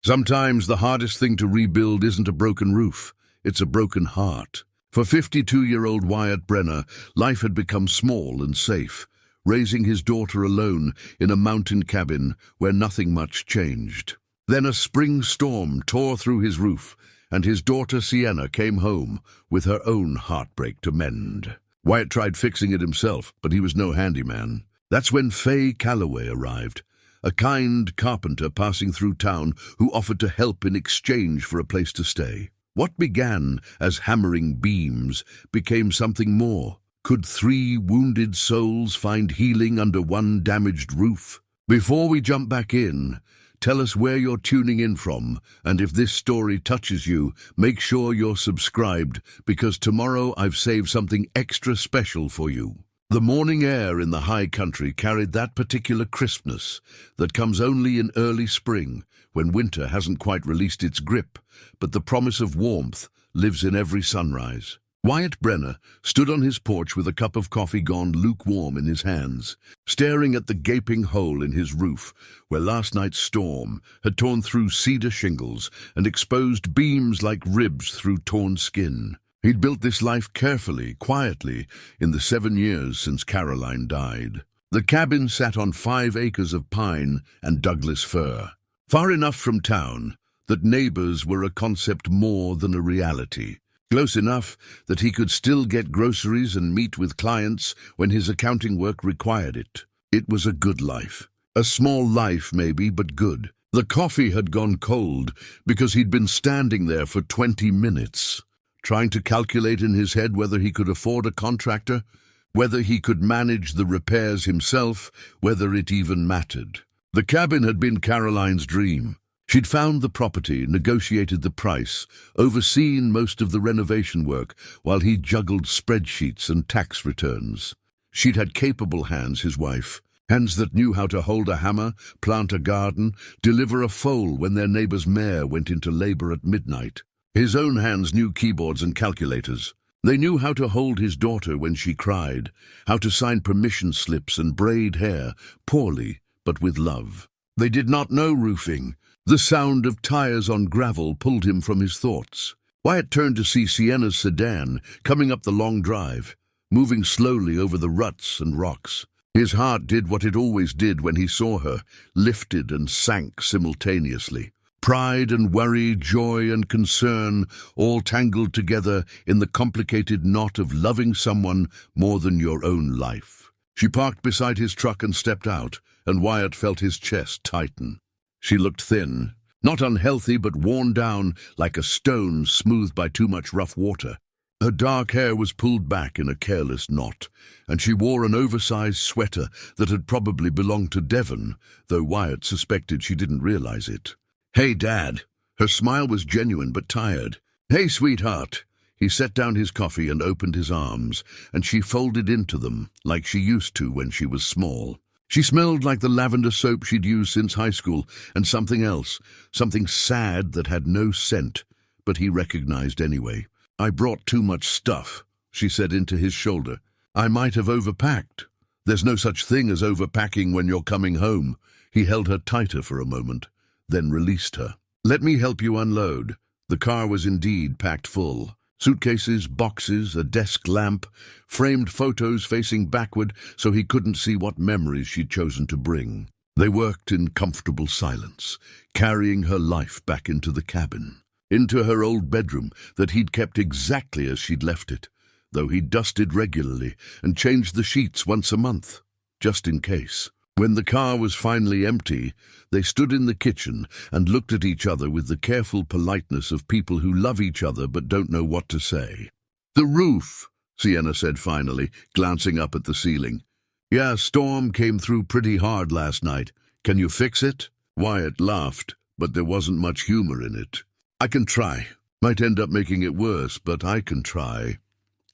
Sometimes the hardest thing to rebuild isn't a broken roof, it's a broken heart. For 52-year-old Wyatt Brenner, life had become small and safe, raising his daughter alone in a mountain cabin where nothing much changed. Then a spring storm tore through his roof, and his daughter Sienna came home with her own heartbreak to mend. Wyatt tried fixing it himself, but he was no handyman. That's when Faye Calloway arrived, a kind carpenter passing through town who offered to help in exchange for a place to stay. What began as hammering beams became something more. Could 3 wounded souls find healing under one damaged roof? Before we jump back in, tell us where you're tuning in from, and if this story touches you, make sure you're subscribed, because tomorrow I've saved something extra special for you. The morning air in the high country carried that particular crispness that comes only in early spring, when winter hasn't quite released its grip, but the promise of warmth lives in every sunrise. Wyatt Brenner stood on his porch with a cup of coffee gone lukewarm in his hands, staring at the gaping hole in his roof where last night's storm had torn through cedar shingles and exposed beams like ribs through torn skin. He'd built this life carefully, quietly, in the 7 years since Caroline died. The cabin sat on 5 acres of pine and Douglas fir, far enough from town that neighbors were a concept more than a reality. Close enough that he could still get groceries and meet with clients when his accounting work required it. It was a good life. A small life, maybe, but good. The coffee had gone cold because he'd been standing there for 20 minutes, trying to calculate in his head whether he could afford a contractor, whether he could manage the repairs himself, whether it even mattered. The cabin had been Caroline's dream. She'd found the property, negotiated the price, overseen most of the renovation work while he juggled spreadsheets and tax returns. She'd had capable hands, his wife, hands that knew how to hold a hammer, plant a garden, deliver a foal when their neighbor's mare went into labor at midnight. His own hands knew keyboards and calculators. They knew how to hold his daughter when she cried, how to sign permission slips and braid hair, poorly, but with love. They did not know roofing. The sound of tires on gravel pulled him from his thoughts. Wyatt turned to see Sienna's sedan coming up the long drive, moving slowly over the ruts and rocks. His heart did what it always did when he saw her, lifted and sank simultaneously. Pride and worry, joy and concern, all tangled together in the complicated knot of loving someone more than your own life. She parked beside his truck and stepped out, and Wyatt felt his chest tighten. She looked thin, not unhealthy but worn down like a stone smoothed by too much rough water. Her dark hair was pulled back in a careless knot, and she wore an oversized sweater that had probably belonged to Devon, though Wyatt suspected she didn't realize it. "Hey, Dad." Her smile was genuine but tired. "Hey, sweetheart." He set down his coffee and opened his arms, and she folded into them like she used to when she was small. She smelled like the lavender soap she'd used since high school, and something else, something sad that had no scent, but he recognized anyway. "I brought too much stuff," she said into his shoulder. "I might have overpacked." "There's no such thing as overpacking when you're coming home." He held her tighter for a moment, then released her. "Let me help you unload." The car was indeed packed full. Suitcases, boxes, a desk lamp, framed photos facing backward so he couldn't see what memories she'd chosen to bring. They worked in comfortable silence, carrying her life back into the cabin, into her old bedroom that he'd kept exactly as she'd left it, though he'd dusted regularly and changed the sheets once a month, just in case. When the car was finally empty, they stood in the kitchen and looked at each other with the careful politeness of people who love each other but don't know what to say. "The roof," Sienna said finally, glancing up at the ceiling. "Yeah, storm came through pretty hard last night. Can you fix it?" Wyatt laughed, but there wasn't much humor in it. "I can try. Might end up making it worse, but I can try."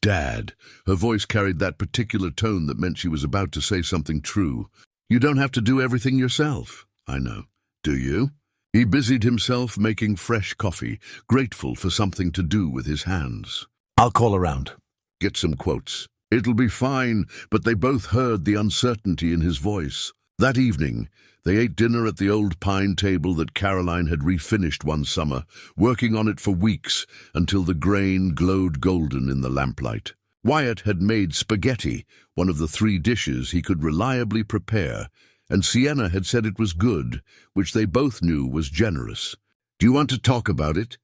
"Dad." Her voice carried that particular tone that meant she was about to say something true. "You don't have to do everything yourself." "I know. Do you?" He busied himself making fresh coffee, grateful for something to do with his hands. "I'll call around." "Get some quotes." "It'll be fine," but they both heard the uncertainty in his voice. That evening, they ate dinner at the old pine table that Caroline had refinished one summer, working on it for weeks until the grain glowed golden in the lamplight. Wyatt had made spaghetti, one of the 3 dishes he could reliably prepare, and Sienna had said it was good, which they both knew was generous. "Do you want to talk about it?"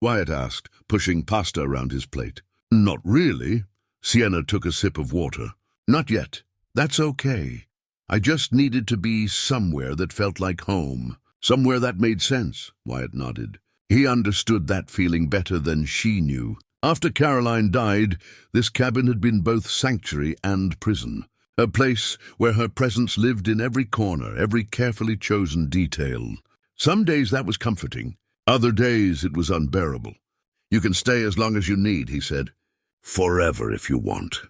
Wyatt asked, pushing pasta around his plate. "Not really." Sienna took a sip of water. "Not yet. That's okay. I just needed to be somewhere that felt like home. Somewhere that made sense," Wyatt nodded. He understood that feeling better than she knew. After Caroline died, this cabin had been both sanctuary and prison. A place where her presence lived in every corner, every carefully chosen detail. Some days that was comforting. Other days it was unbearable. "You can stay as long as you need," he said. "Forever if you want."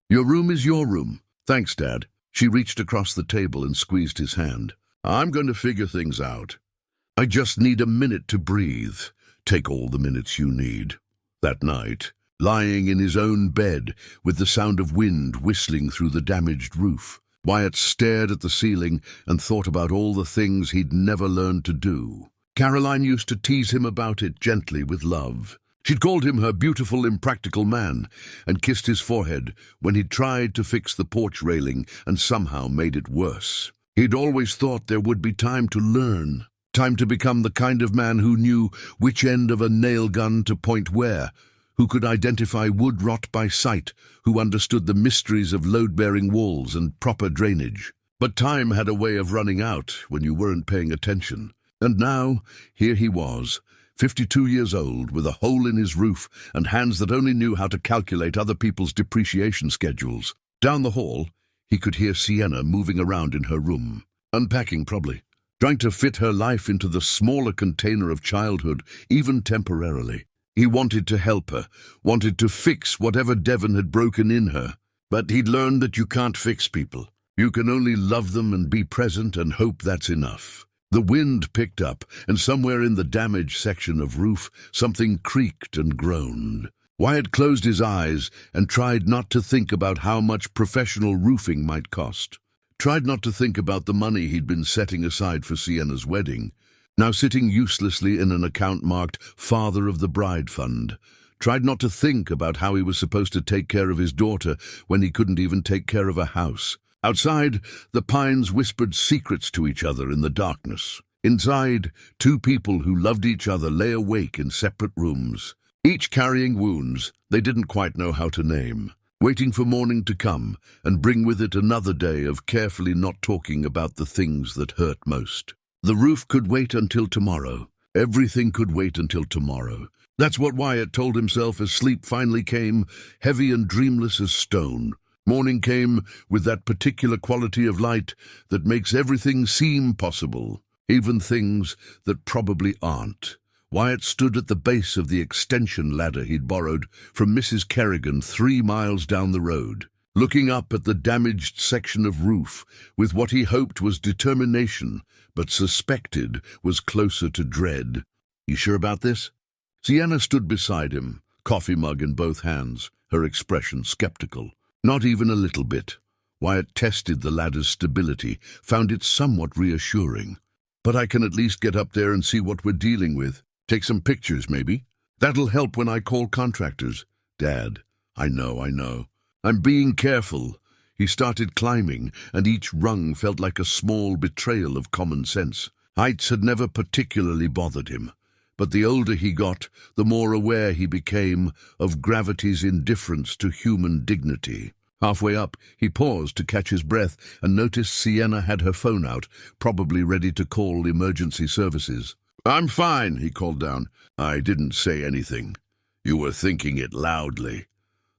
"Your room is your room." "Thanks, Dad." She reached across the table and squeezed his hand. "I'm going to figure things out. I just need a minute to breathe. Take all the minutes you need." That night, lying in his own bed with the sound of wind whistling through the damaged roof, Wyatt stared at the ceiling and thought about all the things he'd never learned to do. Caroline used to tease him about it gently with love. She'd called him her beautiful, impractical man and kissed his forehead when he'd tried to fix the porch railing and somehow made it worse. He'd always thought there would be time to learn, time to become the kind of man who knew which end of a nail gun to point where, who could identify wood rot by sight, who understood the mysteries of load-bearing walls and proper drainage. But time had a way of running out when you weren't paying attention. And now, here he was, 52 years old, with a hole in his roof and hands that only knew how to calculate other people's depreciation schedules. Down the hall, he could hear Sienna moving around in her room. Unpacking, probably. Trying to fit her life into the smaller container of childhood, even temporarily. He wanted to help her, wanted to fix whatever Devon had broken in her. But he'd learned that you can't fix people. You can only love them and be present and hope that's enough. The wind picked up, and somewhere in the damaged section of roof, something creaked and groaned. Wyatt closed his eyes and tried not to think about how much professional roofing might cost. Tried not to think about the money he'd been setting aside for Sienna's wedding, now sitting uselessly in an account marked Father of the Bride Fund. Tried not to think about how he was supposed to take care of his daughter when he couldn't even take care of a house. Outside, the pines whispered secrets to each other in the darkness. Inside, 2 people who loved each other lay awake in separate rooms, each carrying wounds they didn't quite know how to name, waiting for morning to come and bring with it another day of carefully not talking about the things that hurt most. The roof could wait until tomorrow. Everything could wait until tomorrow. That's what Wyatt told himself as sleep finally came, heavy and dreamless as stone. Morning came with that particular quality of light that makes everything seem possible, even things that probably aren't. Wyatt stood at the base of the extension ladder he'd borrowed from Mrs. Kerrigan 3 miles down the road, looking up at the damaged section of roof with what he hoped was determination, but suspected was closer to dread. "You sure about this?" Sienna stood beside him, coffee mug in both hands, her expression skeptical. Not even a little bit. Wyatt tested the ladder's stability, found it somewhat reassuring. "But I can at least get up there and see what we're dealing with. Take some pictures, maybe. That'll help when I call contractors." "Dad, I know. I'm being careful." He started climbing, and each rung felt like a small betrayal of common sense. Heights had never particularly bothered him, but the older he got, the more aware he became of gravity's indifference to human dignity. Halfway up, he paused to catch his breath and noticed Sienna had her phone out, probably ready to call emergency services. "I'm fine," he called down. "I didn't say anything. You were thinking it loudly."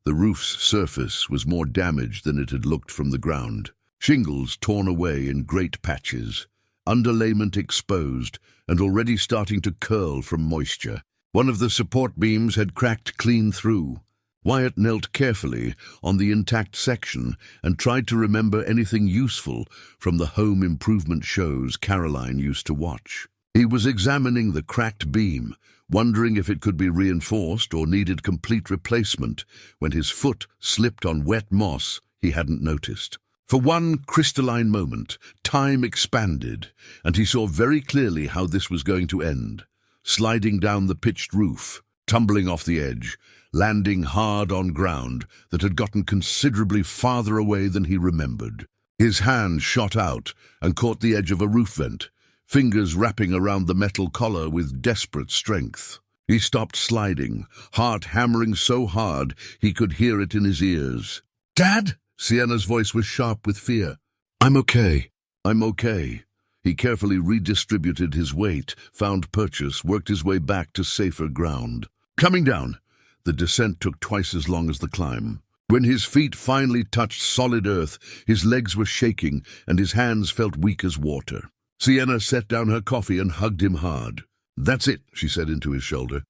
The roof's surface was more damaged than it had looked from the ground. Shingles torn away in great patches, underlayment exposed, and already starting to curl from moisture. One of the support beams had cracked clean through. Wyatt knelt carefully on the intact section and tried to remember anything useful from the home improvement shows Caroline used to watch. He was examining the cracked beam, wondering if it could be reinforced or needed complete replacement, when his foot slipped on wet moss he hadn't noticed. For one crystalline moment, time expanded, and he saw very clearly how this was going to end. Sliding down the pitched roof, tumbling off the edge, landing hard on ground that had gotten considerably farther away than he remembered. His hand shot out and caught the edge of a roof vent, fingers wrapping around the metal collar with desperate strength. He stopped sliding, heart hammering so hard he could hear it in his ears. "Dad?" Sienna's voice was sharp with fear. "I'm okay. I'm okay." He carefully redistributed his weight, found purchase, worked his way back to safer ground. Coming down, the descent took twice as long as the climb. When his feet finally touched solid earth, his legs were shaking and his hands felt weak as water. Sienna set down her coffee and hugged him hard. "That's it," she said into his shoulder.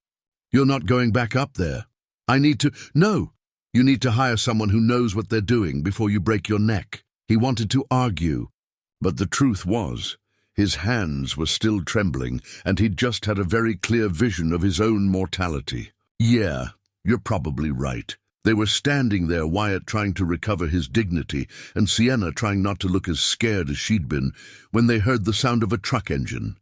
"You're not going back up there. I need to—" "No, you need to hire someone who knows what they're doing before you break your neck." He wanted to argue, but the truth was, his hands were still trembling and he'd just had a very clear vision of his own mortality. "Yeah, you're probably right." They were standing there, Wyatt trying to recover his dignity and Sienna trying not to look as scared as she'd been, when they heard the sound of a truck engine.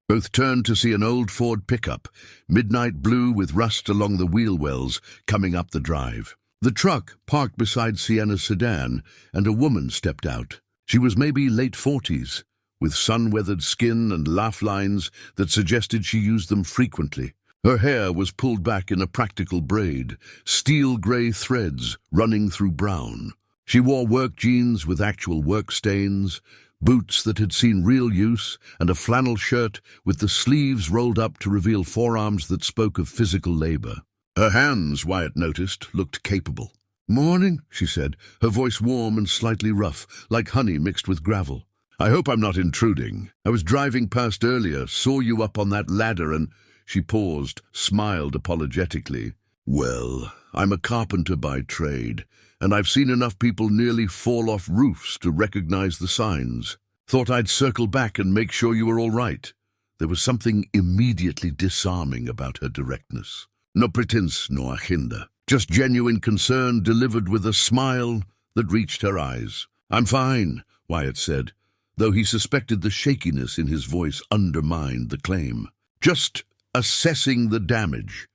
Both turned to see an old Ford pickup, midnight blue with rust along the wheel wells, coming up the drive. The truck parked beside Sienna's sedan, and a woman stepped out. She was maybe late 40s, with sun-weathered skin and laugh lines that suggested she used them frequently. Her hair was pulled back in a practical braid, steel-grey threads running through brown. She wore work jeans with actual work stains, boots that had seen real use, and a flannel shirt with the sleeves rolled up to reveal forearms that spoke of physical labor. Her hands, Wyatt noticed, looked capable. "Morning," she said, her voice warm and slightly rough, like honey mixed with gravel. "I hope I'm not intruding. I was driving past earlier, saw you up on that ladder and—" She paused, smiled apologetically. "Well, I'm a carpenter by trade, and I've seen enough people nearly fall off roofs to recognize the signs. Thought I'd circle back and make sure you were all right." There was something immediately disarming about her directness. No pretense, no agenda. Just genuine concern delivered with a smile that reached her eyes. "I'm fine," Wyatt said, though he suspected the shakiness in his voice undermined the claim. "Just assessing the damage.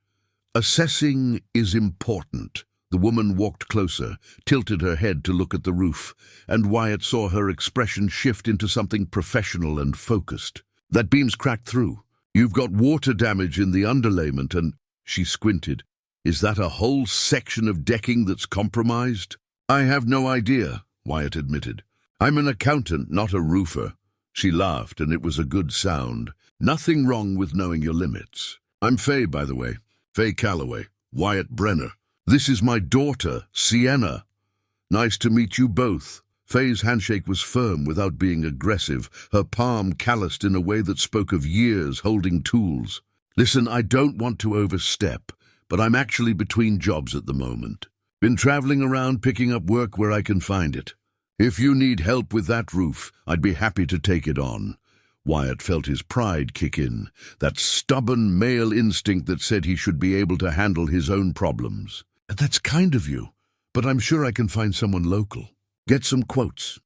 Assessing is important." The woman walked closer, tilted her head to look at the roof, and Wyatt saw her expression shift into something professional and focused. "That beam's cracked through. You've got water damage in the underlayment and—" She squinted. "Is that a whole section of decking that's compromised?" "I have no idea," Wyatt admitted. "I'm an accountant, not a roofer." She laughed, and it was a good sound. "Nothing wrong with knowing your limits. I'm Faye, by the way. Faye Calloway, Wyatt Brenner. This is my daughter, Sienna. Nice to meet you both." Faye's handshake was firm without being aggressive, her palm calloused in a way that spoke of years holding tools. "Listen, I don't want to overstep, but I'm actually between jobs at the moment. Been traveling around picking up work where I can find it. If you need help with that roof, I'd be happy to take it on." Wyatt felt his pride kick in, that stubborn male instinct that said he should be able to handle his own problems. "That's kind of you, but I'm sure I can find someone local. Get some quotes."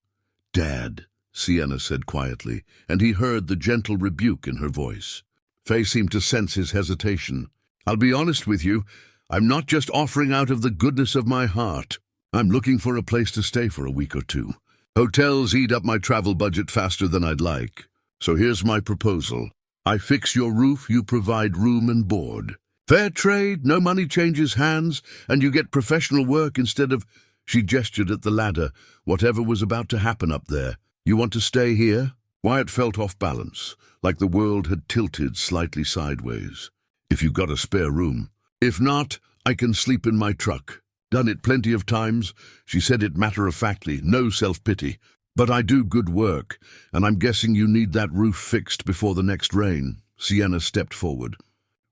"Dad," Sienna said quietly, and he heard the gentle rebuke in her voice. Faye seemed to sense his hesitation. "I'll be honest with you, I'm not just offering out of the goodness of my heart. I'm looking for a place to stay for a week or two. Hotels eat up my travel budget faster than I'd like. So here's my proposal. I fix your roof, you provide room and board. Fair trade, no money changes hands, and you get professional work instead of—" She gestured at the ladder, whatever was about to happen up there. "You want to stay here?" Wyatt felt off balance, like the world had tilted slightly sideways. "If you've got a spare room. If not, I can sleep in my truck. Done it plenty of times." She said it matter-of-factly, no self-pity. "But I do good work, and I'm guessing you need that roof fixed before the next rain." Sienna stepped forward.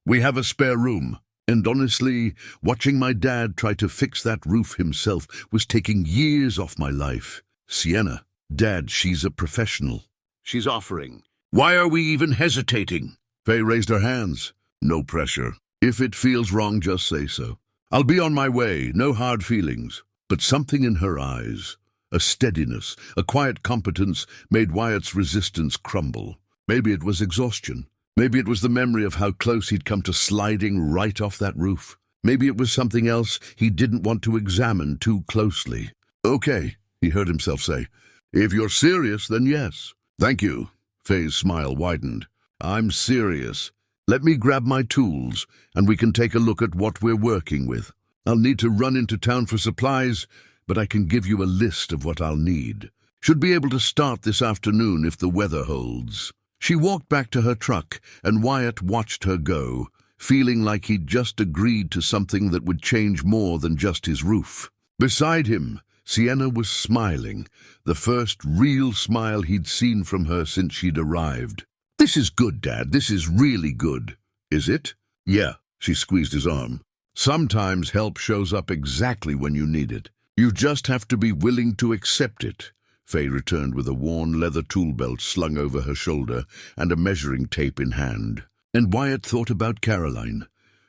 "We have a spare room, and honestly, watching my dad try to fix that roof himself was taking years off my life. Sienna, Dad, she's a professional. She's offering. Why are we even hesitating?" Faye raised her hands. "No pressure. If it feels wrong, just say so. I'll be on my way, no hard feelings." But something in her eyes, A steadiness, a quiet competence made Wyatt's resistance crumble. Maybe it was exhaustion. Maybe it was the memory of how close he'd come to sliding right off that roof. Maybe it was something else he didn't want to examine too closely. "Okay," he heard himself say. "If you're serious, then yes." "Thank you." Faye's smile widened. "I'm serious. Let me grab my tools, and we can take a look at what we're working with. I'll need to run into town for supplies, but I can give you a list of what I'll need. Should be able to start this afternoon if the weather holds." She walked back to her truck, and Wyatt watched her go, feeling like he'd just agreed to something that would change more than just his roof. Beside him, Sienna was smiling, the first real smile he'd seen from her since she'd arrived. "This is good, Dad. This is really good." "Is it?" "Yeah." She squeezed his arm. "Sometimes help shows up exactly when you need it. You just have to be willing to accept it." Faye returned with a worn leather tool belt slung over her shoulder and a measuring tape in hand. And Wyatt thought about Caroline,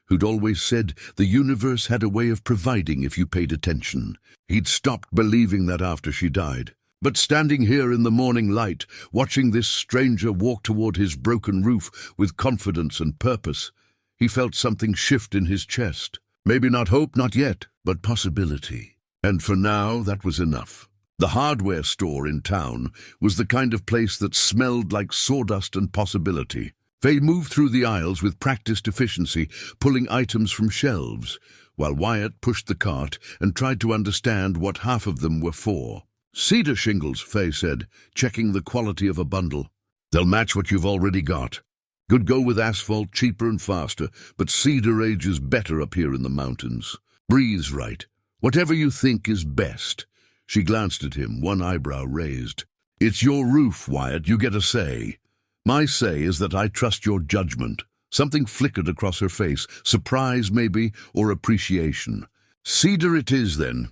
who'd always said the universe had a way of providing if you paid attention. He'd stopped believing that after she died. But standing here in the morning light, watching this stranger walk toward his broken roof with confidence and purpose, he felt something shift in his chest. Maybe not hope, not yet, but possibility. And for now, that was enough. The hardware store in town was the kind of place that smelled like sawdust and possibility. Faye moved through the aisles with practiced efficiency, pulling items from shelves, while Wyatt pushed the cart and tried to understand what half of them were for. "Cedar shingles," Faye said, checking the quality of a bundle. "They'll match what you've already got. Could go with asphalt, cheaper and faster, but cedar ages better up here in the mountains. Breathes right. Whatever you think is best." She glanced at him, one eyebrow raised. "It's your roof, Wyatt. You get a say." "My say is that I trust your judgment." Something flickered across her face, surprise maybe, or appreciation. "Cedar it is, then."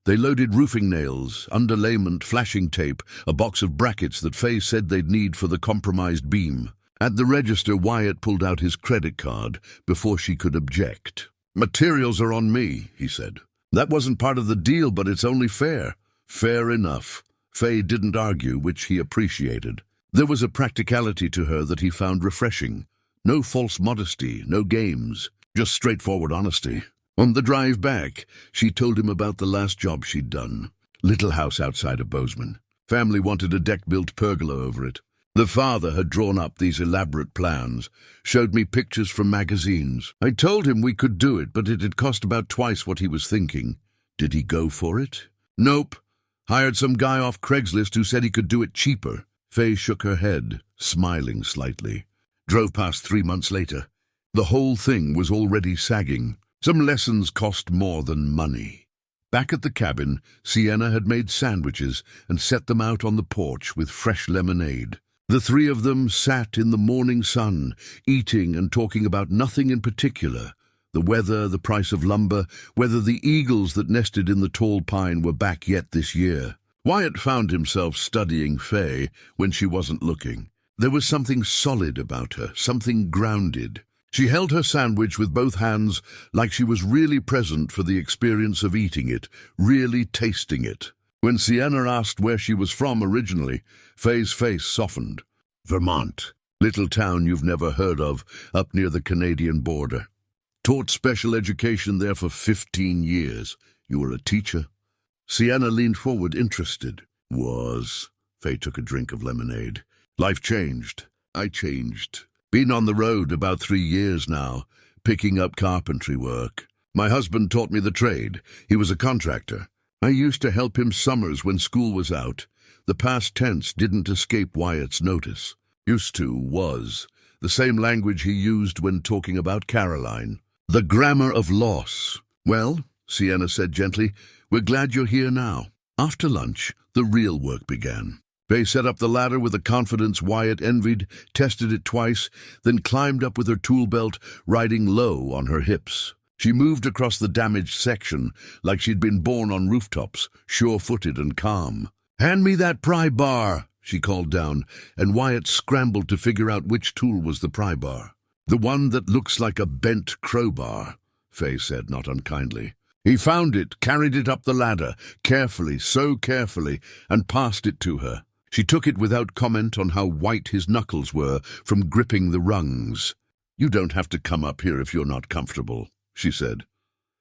They loaded roofing nails, underlayment, flashing tape, a box of brackets that Faye said they'd need for the compromised beam. At the register, Wyatt pulled out his credit card before she could object. "Materials are on me," he said. "That wasn't part of the deal, but it's only fair." Fair enough. Faye didn't argue, which he appreciated. There was a practicality to her that he found refreshing. No false modesty, no games, just straightforward honesty. On the drive back, she told him about the last job she'd done. Little house outside of Bozeman. Family wanted a deck-built pergola over it. The father had drawn up these elaborate plans, showed me pictures from magazines. I told him we could do it, but it had cost about twice what he was thinking. Did he go for it? Nope. Hired some guy off Craigslist who said he could do it cheaper. Faye shook her head, smiling slightly. Drove past 3 months later. The whole thing was already sagging. Some lessons cost more than money. Back at the cabin, Sienna had made sandwiches and set them out on the porch with fresh lemonade. The three of them sat in the morning sun, eating and talking about nothing in particular. The weather, the price of lumber, whether the eagles that nested in the tall pine were back yet this year. Wyatt found himself studying Faye when she wasn't looking. There was something solid about her, something grounded. She held her sandwich with both hands like she was really present for the experience of eating it, really tasting it. When Sienna asked where she was from originally, Faye's face softened. "Vermont. Little town you've never heard of, up near the Canadian border. Taught special education there for 15 years. You were a teacher?" Sienna leaned forward, interested. "Was." Faye took a drink of lemonade. "Life changed. I changed. Been on the road about 3 years now, picking up carpentry work. My husband taught me the trade. He was a contractor. I used to help him summers when school was out." The past tense didn't escape Wyatt's notice. Used to, was, the same language he used when talking about Caroline. The grammar of loss. "Well," Sienna said gently, "we're glad you're here now." After lunch, the real work began. Faye set up the ladder with a confidence Wyatt envied, tested it twice, then climbed up with her tool belt, riding low on her hips. She moved across the damaged section like she'd been born on rooftops, sure-footed and calm. "Hand me that pry bar," she called down, and Wyatt scrambled to figure out which tool was the pry bar. "The one that looks like a bent crowbar," Faye said, not unkindly. He found it, carried it up the ladder, carefully, so carefully, and passed it to her. She took it without comment on how white his knuckles were from gripping the rungs. "You don't have to come up here if you're not comfortable," she said.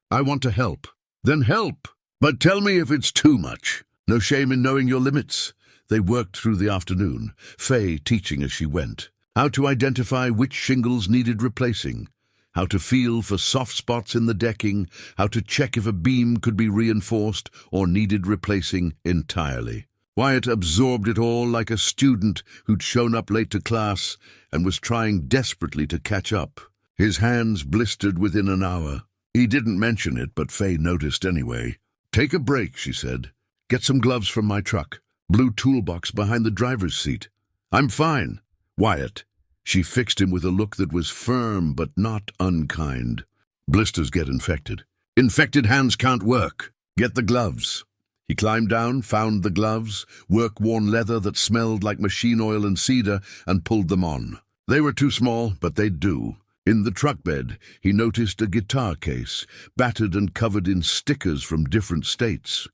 "I want to help." "Then help! But tell me if it's too much. No shame in knowing your limits." They worked through the afternoon, Faye teaching as she went. How to identify which shingles needed replacing, how to feel for soft spots in the decking, how to check if a beam could be reinforced or needed replacing entirely. Wyatt absorbed it all like a student who'd shown up late to class and was trying desperately to catch up. His hands blistered within an hour. He didn't mention it, but Faye noticed anyway. "Take a break," she said. "Get some gloves from my truck. Blue toolbox behind the driver's seat." "I'm fine." "Wyatt." She fixed him with a look that was firm but not unkind. "Blisters get infected. Infected hands can't work. Get the gloves." He climbed down, found the gloves, work-worn leather that smelled like machine oil and cedar, and pulled them on. They were too small, but they'd do. In the truck bed, he noticed a guitar case, battered and covered in stickers from different states.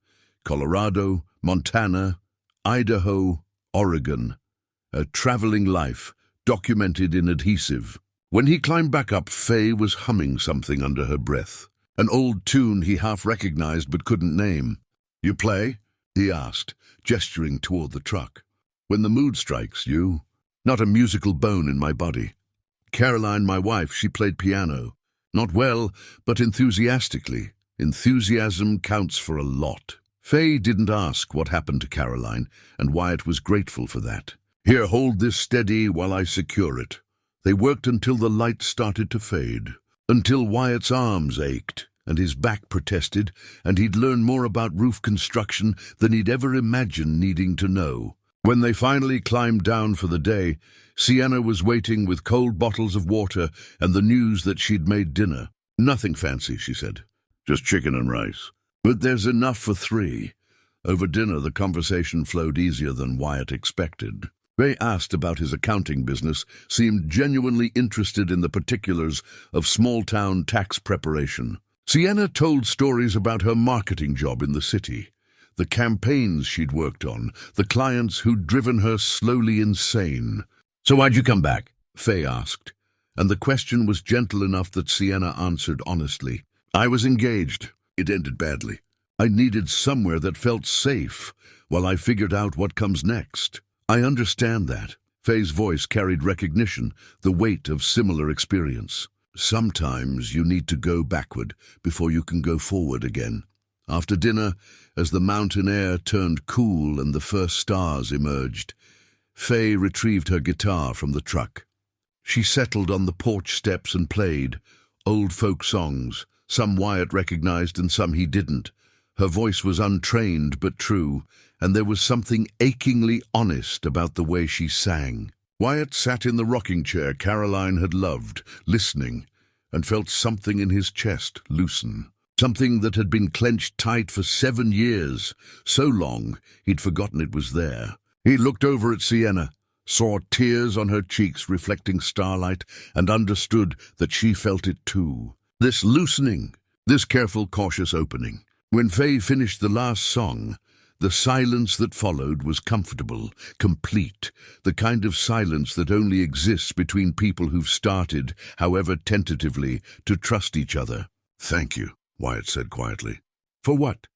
Colorado, Montana, Idaho, Oregon. A traveling life, documented in adhesive. When he climbed back up, Faye was humming something under her breath. An old tune he half recognized but couldn't name. "You play?" he asked, gesturing toward the truck. "When the mood strikes, you. Not a musical bone in my body. Caroline, my wife, she played piano. Not well, but enthusiastically. Enthusiasm counts for a lot." Faye didn't ask what happened to Caroline, and Wyatt was grateful for that. "Here, hold this steady while I secure it." They worked until the light started to fade, until Wyatt's arms ached and his back protested, and he'd learned more about roof construction than he'd ever imagined needing to know. When they finally climbed down for the day, Sienna was waiting with cold bottles of water and the news that she'd made dinner. "Nothing fancy," she said. "Just chicken and rice. But there's enough for 3. Over dinner, the conversation flowed easier than Wyatt expected. Faye asked about his accounting business, seemed genuinely interested in the particulars of small-town tax preparation. Sienna told stories about her marketing job in the city, the campaigns she'd worked on, the clients who'd driven her slowly insane. "So why'd you come back?" Faye asked, and the question was gentle enough that Sienna answered honestly. "I was engaged. It ended badly. I needed somewhere that felt safe while I figured out what comes next." "I understand that." Faye's voice carried recognition, the weight of similar experience. "Sometimes you need to go backward before you can go forward again." After dinner, as the mountain air turned cool and the first stars emerged, Faye retrieved her guitar from the truck. She settled on the porch steps and played old folk songs, some Wyatt recognized and some he didn't. Her voice was untrained but true, and there was something achingly honest about the way she sang. Wyatt sat in the rocking chair Caroline had loved, listening, and felt something in his chest loosen. Something that had been clenched tight for 7 years, so long he'd forgotten it was there. He looked over at Sienna, saw tears on her cheeks reflecting starlight, and understood that she felt it too. This loosening, this careful, cautious opening. When Faye finished the last song, the silence that followed was comfortable, complete, the kind of silence that only exists between people who've started, however tentatively, to trust each other. "Thank you," Wyatt said quietly. "For what?"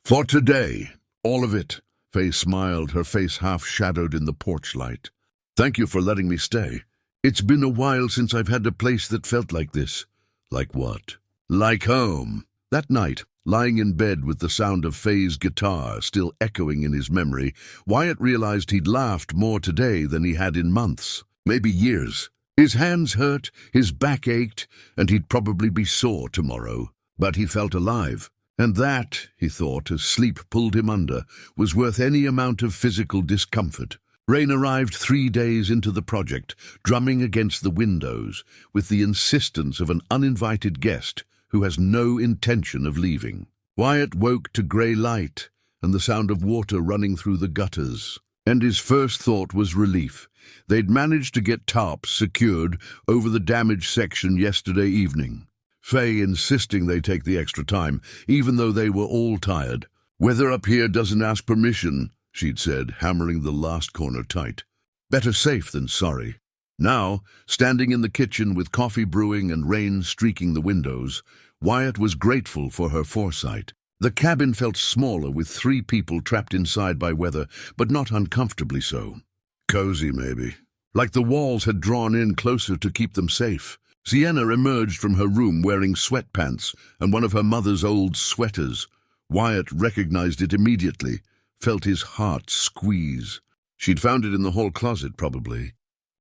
"For today. All of it." Faye smiled, her face half-shadowed in the porch light. "Thank you for letting me stay. It's been a while since I've had a place that felt like this." "Like what?" "Like home." That night, lying in bed with the sound of Faye's guitar still echoing in his memory, Wyatt realized he'd laughed more today than he had in months, maybe years. His hands hurt, his back ached, and he'd probably be sore tomorrow. But he felt alive. And that, he thought, as sleep pulled him under, was worth any amount of physical discomfort. Rain arrived 3 days into the project, drumming against the windows, with the insistence of an uninvited guest who has no intention of leaving. Wyatt woke to grey light and the sound of water running through the gutters, and his first thought was relief. They'd managed to get tarps secured over the damaged section yesterday evening. Faye insisting they take the extra time, even though they were all tired. "Weather up here doesn't ask permission," she'd said, hammering the last corner tight. Better safe than sorry. Now, standing in the kitchen with coffee brewing and rain streaking the windows, Wyatt was grateful for her foresight. The cabin felt smaller with 3 people trapped inside by weather, but not uncomfortably so. Cozy, maybe. Like the walls had drawn in closer to keep them safe. Sienna emerged from her room wearing sweatpants and one of her mother's old sweaters. Wyatt recognized it immediately, felt his heart squeeze. She'd found it in the hall closet, probably.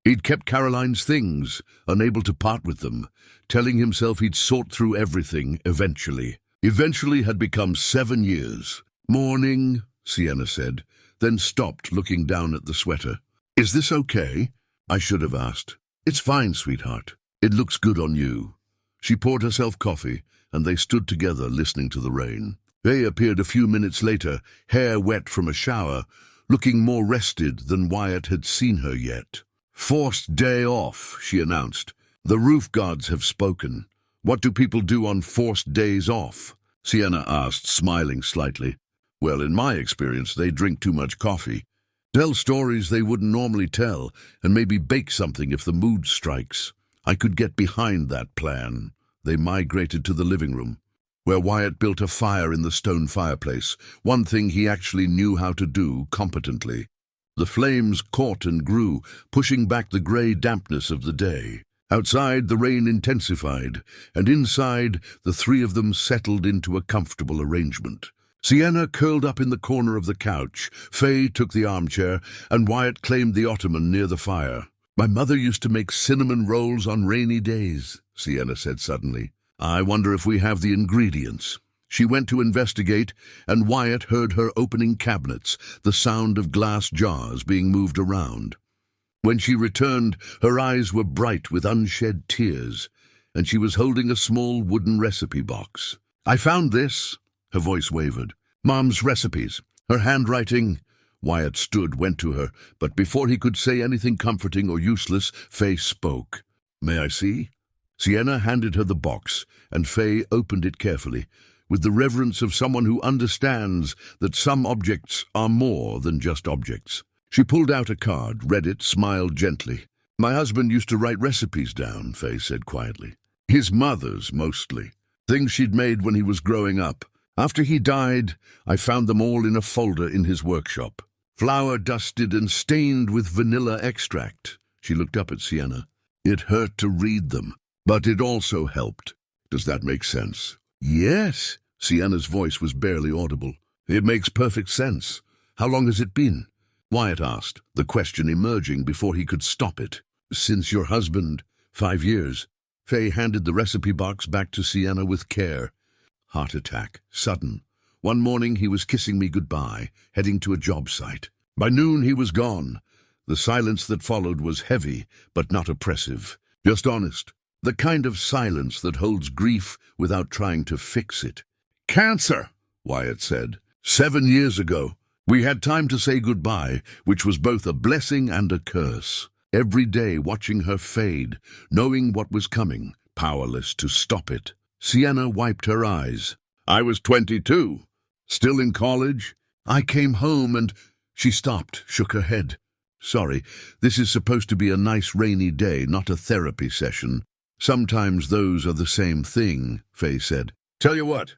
He'd kept Caroline's things, unable to part with them, telling himself he'd sort through everything eventually. Eventually had become 7 years. "Morning," Sienna said, then stopped, looking down at the sweater. "Is this okay?" I should have asked. "It's fine, sweetheart. It looks good on you." She poured herself coffee, and they stood together listening to the rain. Faye appeared a few minutes later, hair wet from a shower, looking more rested than Wyatt had seen her yet. "Forced day off," she announced. "The roof gods have spoken. What do people do on forced days off?" Sienna asked, smiling slightly. "Well, in my experience, they drink too much coffee. Tell stories they wouldn't normally tell, and maybe bake something if the mood strikes." I could get behind that plan. They migrated to the living room, where Wyatt built a fire in the stone fireplace, one thing he actually knew how to do competently. The flames caught and grew, pushing back the grey dampness of the day. Outside, the rain intensified, and inside, the 3 of them settled into a comfortable arrangement. Sienna curled up in the corner of the couch, Faye took the armchair, and Wyatt claimed the ottoman near the fire. "My mother used to make cinnamon rolls on rainy days," Sienna said suddenly. "I wonder if we have the ingredients." She went to investigate, and Wyatt heard her opening cabinets, the sound of glass jars being moved around. When she returned, her eyes were bright with unshed tears, and she was holding a small wooden recipe box. "I found this," her voice wavered. "Mom's recipes. Her handwriting—" Wyatt stood, went to her, but before he could say anything comforting or useless, Faye spoke. "May I see?" Sienna handed her the box, and Faye opened it carefully, with the reverence of someone who understands that some objects are more than just objects. She pulled out a card, read it, smiled gently. "My husband used to write recipes down," Faye said quietly. "His mother's, mostly. Things she'd made when he was growing up. After he died, I found them all in a folder in his workshop. Flour dusted and stained with vanilla extract." She looked up at Sienna. "It hurt to read them, but it also helped. Does that make sense?" "Yes." Sienna's voice was barely audible. "It makes perfect sense. How long has it been?" Wyatt asked, the question emerging before he could stop it. "Since your husband, 5 years. Faye handed the recipe box back to Sienna with care. "Heart attack, sudden. One morning he was kissing me goodbye, heading to a job site. By noon he was gone. The silence that followed was heavy, but not oppressive. Just honest. The kind of silence that holds grief without trying to fix it. "Cancer," Wyatt said. 7 years ago. We had time to say goodbye, which was both a blessing and a curse. Every day watching her fade, knowing what was coming, powerless to stop it." Sienna wiped her eyes. "I was 22. Still in college. I came home and—" She stopped, shook her head. "Sorry, this is supposed to be a nice rainy day, not a therapy session." "Sometimes those are the same thing," Faye said. "Tell you what,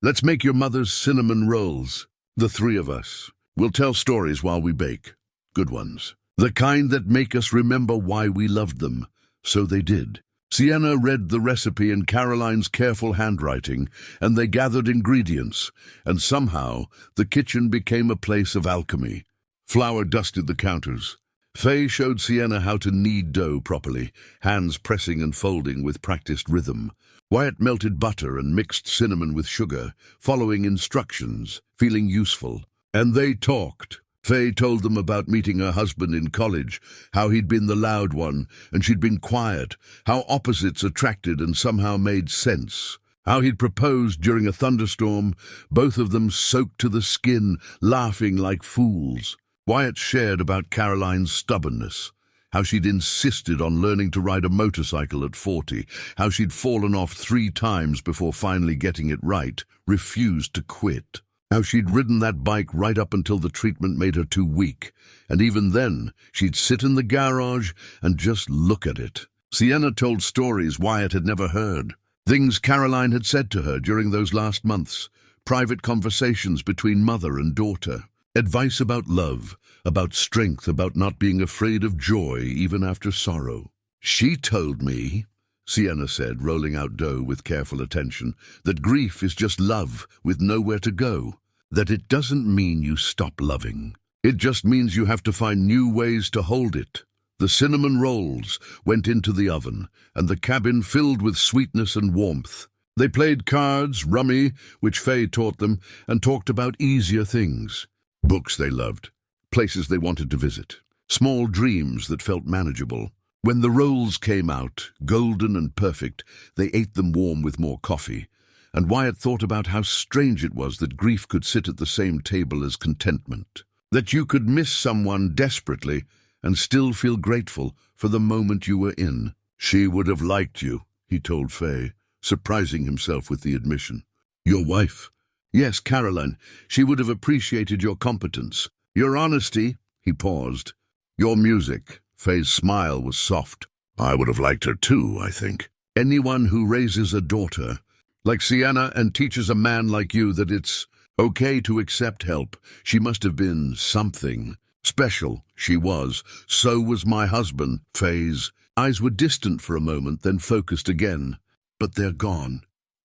let's make your mother's cinnamon rolls. The 3 of us. We'll tell stories while we bake. Good ones. The kind that make us remember why we loved them." So they did. Sienna read the recipe in Caroline's careful handwriting, and they gathered ingredients, and somehow the kitchen became a place of alchemy. Flour dusted the counters. Faye showed Sienna how to knead dough properly, hands pressing and folding with practiced rhythm. Wyatt melted butter and mixed cinnamon with sugar, following instructions, feeling useful. And they talked. Faye told them about meeting her husband in college, how he'd been the loud one, and she'd been quiet, how opposites attracted and somehow made sense. How he'd proposed during a thunderstorm, both of them soaked to the skin, laughing like fools. Wyatt shared about Caroline's stubbornness, how she'd insisted on learning to ride a motorcycle at 40, how she'd fallen off 3 times before finally getting it right, refused to quit, how she'd ridden that bike right up until the treatment made her too weak, and even then she'd sit in the garage and just look at it. Sienna told stories Wyatt had never heard, things Caroline had said to her during those last months, private conversations between mother and daughter, advice about love, about strength, about not being afraid of joy even after sorrow. "She told me," Sienna said, rolling out dough with careful attention, "that grief is just love with nowhere to go, that it doesn't mean you stop loving. It just means you have to find new ways to hold it." The cinnamon rolls went into the oven, and the cabin filled with sweetness and warmth. They played cards, rummy, which Faye taught them, and talked about easier things. Books they loved, places they wanted to visit, small dreams that felt manageable. When the rolls came out, golden and perfect, they ate them warm with more coffee, and Wyatt thought about how strange it was that grief could sit at the same table as contentment, that you could miss someone desperately and still feel grateful for the moment you were in. "She would have liked you," he told Faye, surprising himself with the admission. "Your wife?" "Yes, Caroline. She would have appreciated your competence. Your honesty." He paused. "Your music." Faye's smile was soft. "I would have liked her too, I think. Anyone who raises a daughter like Sienna and teaches a man like you that it's okay to accept help. She must have been something special." She was. "So was my husband." Faye's eyes were distant for a moment, then focused again. "But they're gone.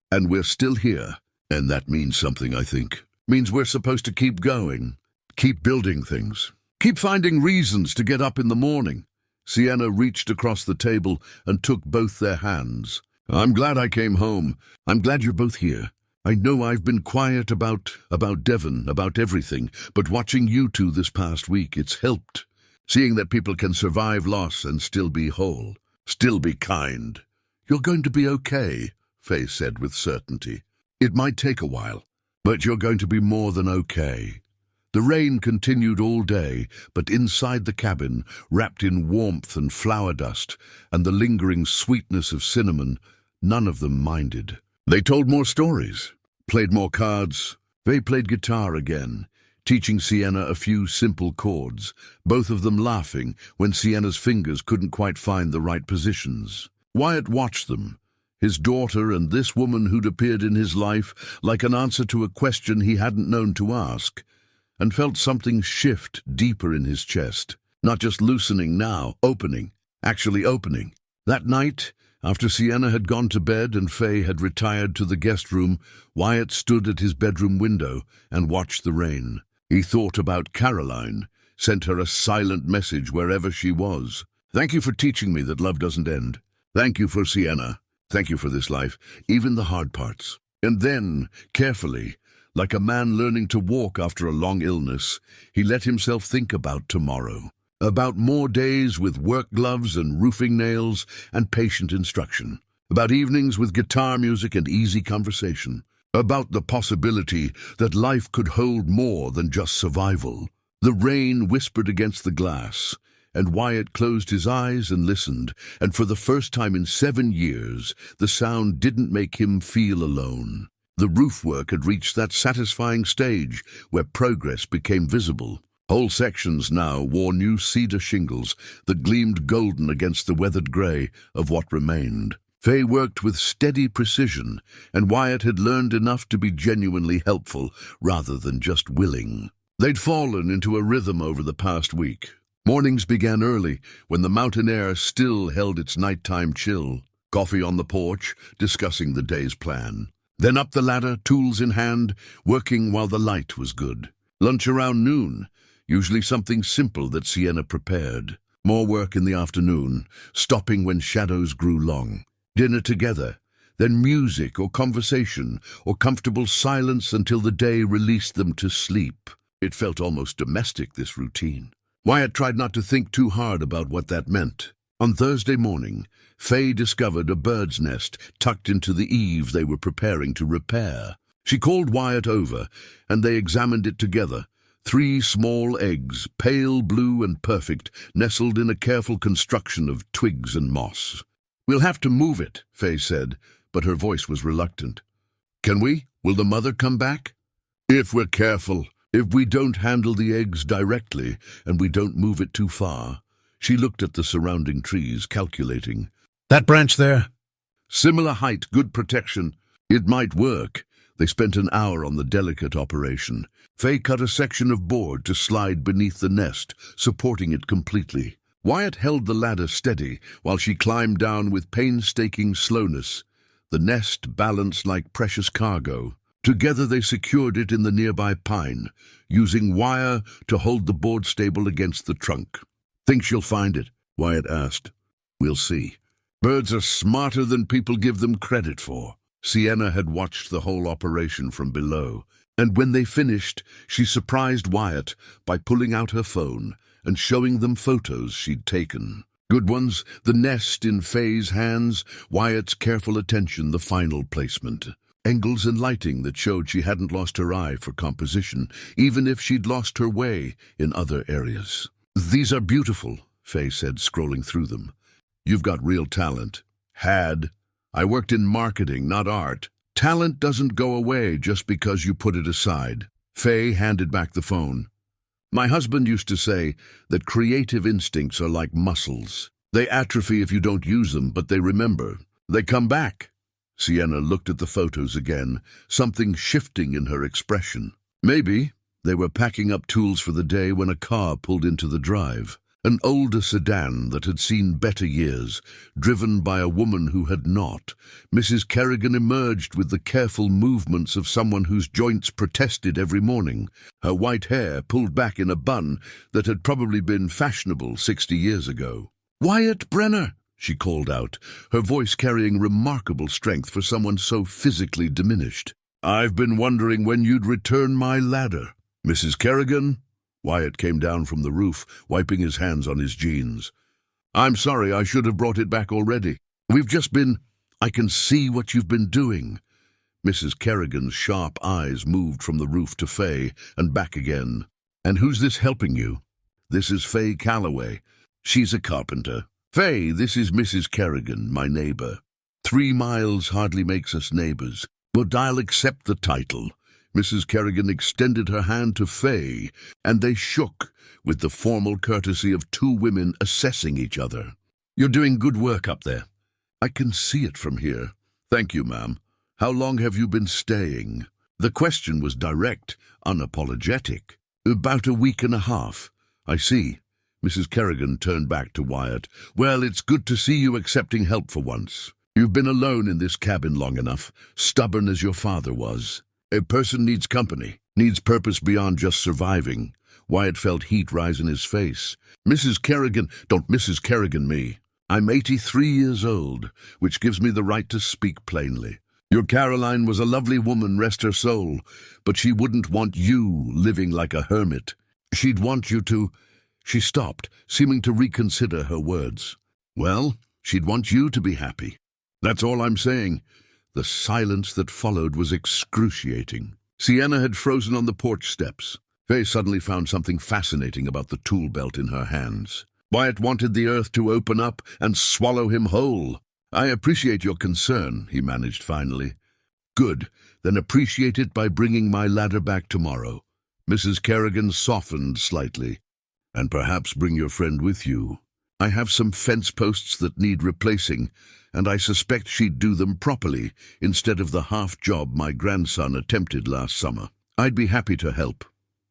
And we're still here. And that means something, I think. Means we're supposed to keep going. Keep building things. Keep finding reasons to get up in the morning." Sienna reached across the table and took both their hands. "I'm glad I came home. I'm glad you're both here. I know I've been quiet about Devon, about everything, but watching you two this past week, it's helped. Seeing that people can survive loss and still be whole, still be kind." "You're going to be okay," Faye said with certainty. "It might take a while, but you're going to be more than okay." The rain continued all day, but inside the cabin, wrapped in warmth and flower dust and the lingering sweetness of cinnamon, none of them minded. They told more stories, played more cards. They played guitar again, teaching Sienna a few simple chords, both of them laughing when Sienna's fingers couldn't quite find the right positions. Wyatt watched them, his daughter and this woman who'd appeared in his life like an answer to a question he hadn't known to ask, and felt something shift deeper in his chest, not just loosening now, opening, actually opening. That night, after Sienna had gone to bed and Faye had retired to the guest room, Wyatt stood at his bedroom window and watched the rain. He thought about Caroline, sent her a silent message wherever she was. "Thank you for teaching me that love doesn't end. Thank you for Sienna. Thank you for this life, even the hard parts." And then, carefully, like a man learning to walk after a long illness, he let himself think about tomorrow. About more days with work gloves and roofing nails and patient instruction. About evenings with guitar music and easy conversation. About the possibility that life could hold more than just survival. The rain whispered against the glass, and Wyatt closed his eyes and listened, and for the first time in 7 years, the sound didn't make him feel alone. The roof work had reached that satisfying stage where progress became visible. Whole sections now wore new cedar shingles that gleamed golden against the weathered grey of what remained. Faye worked with steady precision, and Wyatt had learned enough to be genuinely helpful rather than just willing. They'd fallen into a rhythm over the past week. Mornings began early, when the mountain air still held its nighttime chill. Coffee on the porch, discussing the day's plan. Then up the ladder, tools in hand, working while the light was good. Lunch around noon, usually something simple that Sienna prepared. More work in the afternoon, stopping when shadows grew long. Dinner together, then music or conversation or comfortable silence until the day released them to sleep. It felt almost domestic, this routine. Wyatt tried not to think too hard about what that meant. On Thursday morning, Faye discovered a bird's nest tucked into the eave they were preparing to repair. She called Wyatt over, and they examined it together, 3 small eggs, pale blue and perfect, nestled in a careful construction of twigs and moss. "We'll have to move it," Faye said, but her voice was reluctant. "Can we? Will the mother come back?" "If we're careful. If we don't handle the eggs directly, and we don't move it too far." She looked at the surrounding trees, calculating. "That branch there?" "Similar height, good protection. It might work." They spent an hour on the delicate operation. Faye cut a section of board to slide beneath the nest, supporting it completely. Wyatt held the ladder steady while she climbed down with painstaking slowness. The nest balanced like precious cargo. Together they secured it in the nearby pine, using wire to hold the board stable against the trunk. "Think she'll find it?" Wyatt asked. "We'll see. Birds are smarter than people give them credit for." Sienna had watched the whole operation from below, and when they finished, she surprised Wyatt by pulling out her phone and showing them photos she'd taken. Good ones, the nest in Faye's hands, Wyatt's careful attention, the final placement. Angles and lighting that showed she hadn't lost her eye for composition, even if she'd lost her way in other areas. "These are beautiful," Faye said, scrolling through them. "You've got real talent." "Had. I worked in marketing, not art. Talent doesn't go away just because you put it aside." Faye handed back the phone. "My husband used to say that creative instincts are like muscles. They atrophy if you don't use them, but they remember. They come back." Sienna looked at the photos again, something shifting in her expression. "Maybe." They were packing up tools for the day when a car pulled into the drive. An older sedan that had seen better years, driven by a woman who had not. Mrs. Kerrigan emerged with the careful movements of someone whose joints protested every morning, her white hair pulled back in a bun that had probably been fashionable 60 years ago. "Wyatt Brenner!" she called out, her voice carrying remarkable strength for someone so physically diminished. "I've been wondering when you'd return my ladder." "Mrs. Kerrigan?" Wyatt came down from the roof, wiping his hands on his jeans. "I'm sorry, I should have brought it back already. We've just been... I can see what you've been doing." Mrs. Kerrigan's sharp eyes moved from the roof to Faye and back again. "And who's this helping you?" "This is Faye Calloway. She's a carpenter." "Faye, this is Mrs. Kerrigan, my neighbor. 3 miles hardly makes us neighbors, but I'll accept the title." Mrs. Kerrigan extended her hand to Faye, and they shook with the formal courtesy of 2 women assessing each other. "You're doing good work up there." "I can see it from here." "Thank you, ma'am. How long have you been staying?" The question was direct, unapologetic. "About a week and a half." "I see." Mrs. Kerrigan turned back to Wyatt. "Well, it's good to see you accepting help for once. You've been alone in this cabin long enough, stubborn as your father was. A person needs company, needs purpose beyond just surviving." Wyatt felt heat rise in his face. "Mrs. Kerrigan, don't Mrs. Kerrigan me. I'm 83 years old, which gives me the right to speak plainly. Your Caroline was a lovely woman, rest her soul, but she wouldn't want you living like a hermit. She'd want you to..." She stopped, seeming to reconsider her words. "Well, she'd want you to be happy. That's all I'm saying." The silence that followed was excruciating. Sienna had frozen on the porch steps. Faye suddenly found something fascinating about the tool belt in her hands. Wyatt wanted the earth to open up and swallow him whole. "I appreciate your concern," he managed finally. "Good, then appreciate it by bringing my ladder back tomorrow." Mrs. Kerrigan softened slightly. "And perhaps bring your friend with you. I have some fence posts that need replacing, and I suspect she'd do them properly instead of the half job my grandson attempted last summer." "I'd be happy to help,"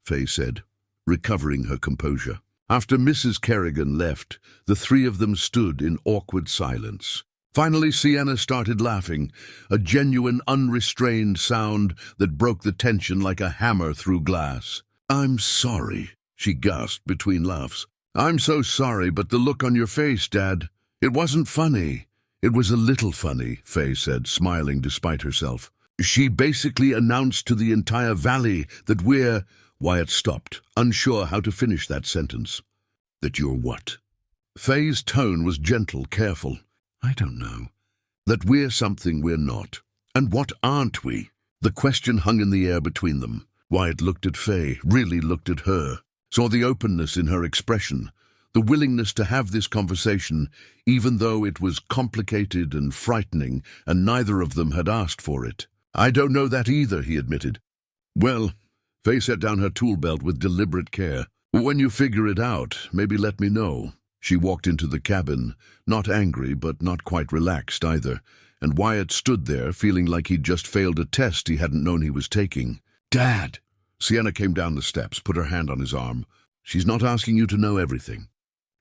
Faye said, recovering her composure. After Mrs. Kerrigan left, the 3 of them stood in awkward silence. Finally, Sienna started laughing, a genuine, unrestrained sound that broke the tension like a hammer through glass. "I'm sorry," she gasped between laughs. "I'm so sorry, but the look on your face, Dad. It wasn't funny." "It was a little funny," Faye said, smiling despite herself. "She basically announced to the entire valley that we're..." Wyatt stopped, unsure how to finish that sentence. "That you're what?" Faye's tone was gentle, careful. "I don't know." "That we're something we're not. And what aren't we?" The question hung in the air between them. Wyatt looked at Faye, really looked at her, saw the openness in her expression, the willingness to have this conversation, even though it was complicated and frightening, and neither of them had asked for it. "I don't know that either," he admitted. "Well," Faye set down her tool belt with deliberate care. "When you figure it out, maybe let me know." She walked into the cabin, not angry but not quite relaxed either, and Wyatt stood there feeling like he'd just failed a test he hadn't known he was taking. "Dad!" Sienna came down the steps, put her hand on his arm. "She's not asking you to know everything.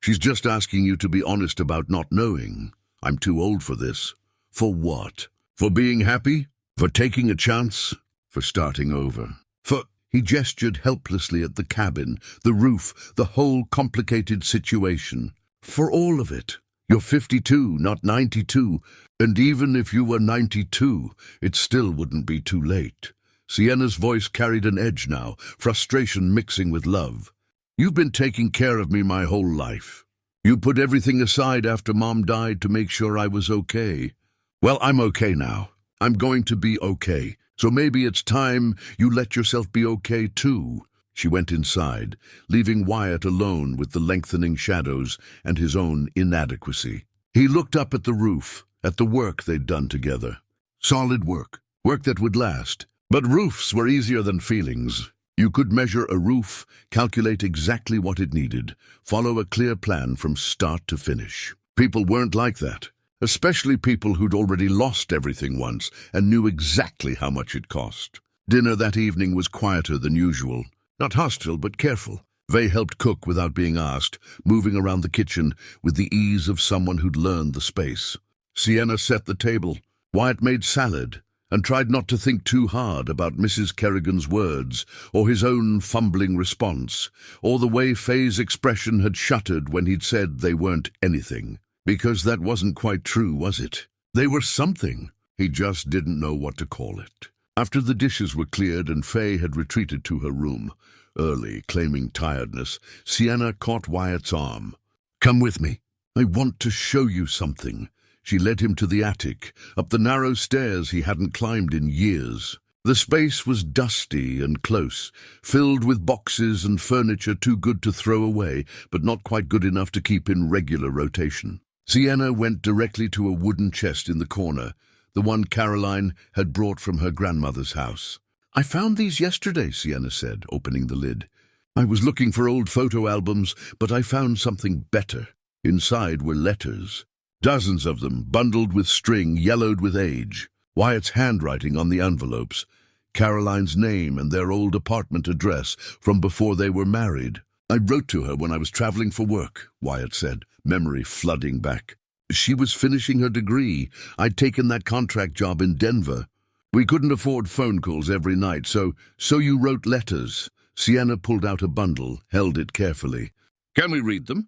She's just asking you to be honest about not knowing. I'm too old for this." "For what? For being happy? For taking a chance? For starting over? For—" He gestured helplessly at the cabin, the roof, the whole complicated situation. "For all of it. You're 52, not 92, and even if you were 92, it still wouldn't be too late." Sienna's voice carried an edge now, frustration mixing with love. "You've been taking care of me my whole life. You put everything aside after Mom died to make sure I was okay. Well, I'm okay now. I'm going to be okay. So maybe it's time you let yourself be okay too." She went inside, leaving Wyatt alone with the lengthening shadows and his own inadequacy. He looked up at the roof, at the work they'd done together. Solid work, work that would last. But roofs were easier than feelings. You could measure a roof, calculate exactly what it needed, follow a clear plan from start to finish. People weren't like that. Especially people who'd already lost everything once and knew exactly how much it cost. Dinner that evening was quieter than usual. Not hostile, but careful. Faye helped cook without being asked, moving around the kitchen with the ease of someone who'd learned the space. Sienna set the table. Wyatt made salad and tried not to think too hard about Mrs. Kerrigan's words or his own fumbling response, or the way Faye's expression had shuttered when he'd said they weren't anything. Because that wasn't quite true, was it? They were something. He just didn't know what to call it. After the dishes were cleared and Faye had retreated to her room, early, claiming tiredness, Sienna caught Wyatt's arm. "Come with me. I want to show you something." She led him to the attic, up the narrow stairs he hadn't climbed in years. The space was dusty and close, filled with boxes and furniture too good to throw away, but not quite good enough to keep in regular rotation. Sienna went directly to a wooden chest in the corner, the one Caroline had brought from her grandmother's house. "I found these yesterday," Sienna said, opening the lid. "I was looking for old photo albums, but I found something better. Inside were letters. Dozens of them, bundled with string, yellowed with age. Wyatt's handwriting on the envelopes. Caroline's name and their old apartment address from before they were married. I wrote to her when I was traveling for work," Wyatt said, memory flooding back. "She was finishing her degree. I'd taken that contract job in Denver. We couldn't afford phone calls every night, so you wrote letters." Sienna pulled out a bundle, held it carefully. "Can we read them?"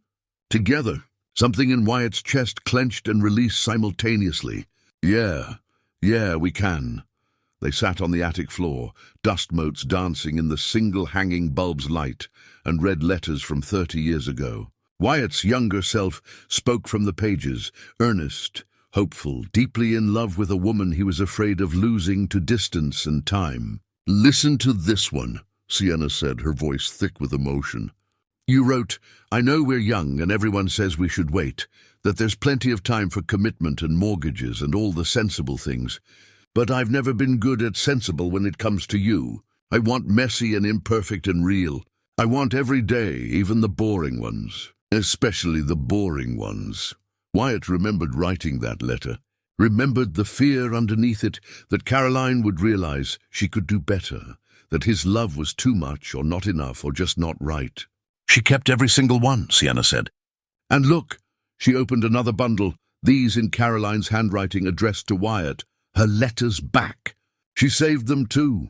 "Together." Something in Wyatt's chest clenched and released simultaneously. Yeah, we can." They sat on the attic floor, dust motes dancing in the single hanging bulb's light, and read letters from 30 years ago. Wyatt's younger self spoke from the pages, earnest, hopeful, deeply in love with a woman he was afraid of losing to distance and time. "Listen to this one," Sienna said, her voice thick with emotion. "You wrote, 'I know we're young and everyone says we should wait, that there's plenty of time for commitment and mortgages and all the sensible things. But I've never been good at sensible when it comes to you. I want messy and imperfect and real. I want every day, even the boring ones. Especially the boring ones.'" Wyatt remembered writing that letter, remembered the fear underneath it that Caroline would realize she could do better, that his love was too much or not enough or just not right. "She kept every single one," Sienna said. "And look," she opened another bundle, these in Caroline's handwriting addressed to Wyatt, her letters back. She saved them too.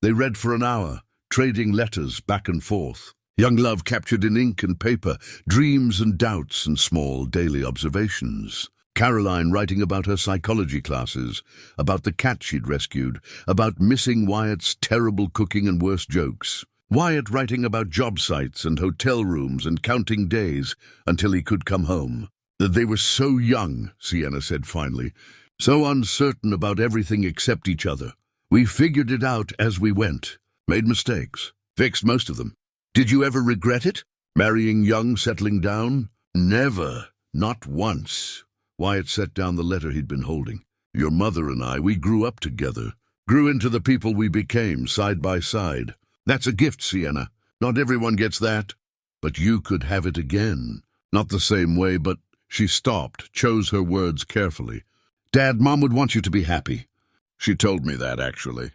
They read for an hour, trading letters back and forth. Young love captured in ink and paper, dreams and doubts and small daily observations. Caroline writing about her psychology classes, about the cat she'd rescued, about missing Wyatt's terrible cooking and worse jokes. Wyatt writing about job sites and hotel rooms and counting days until he could come home. They were so young, Sienna said finally, so uncertain about everything except each other. We figured it out as we went. Made mistakes. Fixed most of them. Did you ever regret it? Marrying young, settling down? Never. Not once. Wyatt set down the letter he'd been holding. Your mother and I, we grew up together. Grew into the people we became, side by side. That's a gift, Sienna. Not everyone gets that. But you could have it again. Not the same way, but... She stopped, chose her words carefully. Dad, Mom would want you to be happy. She told me that, actually.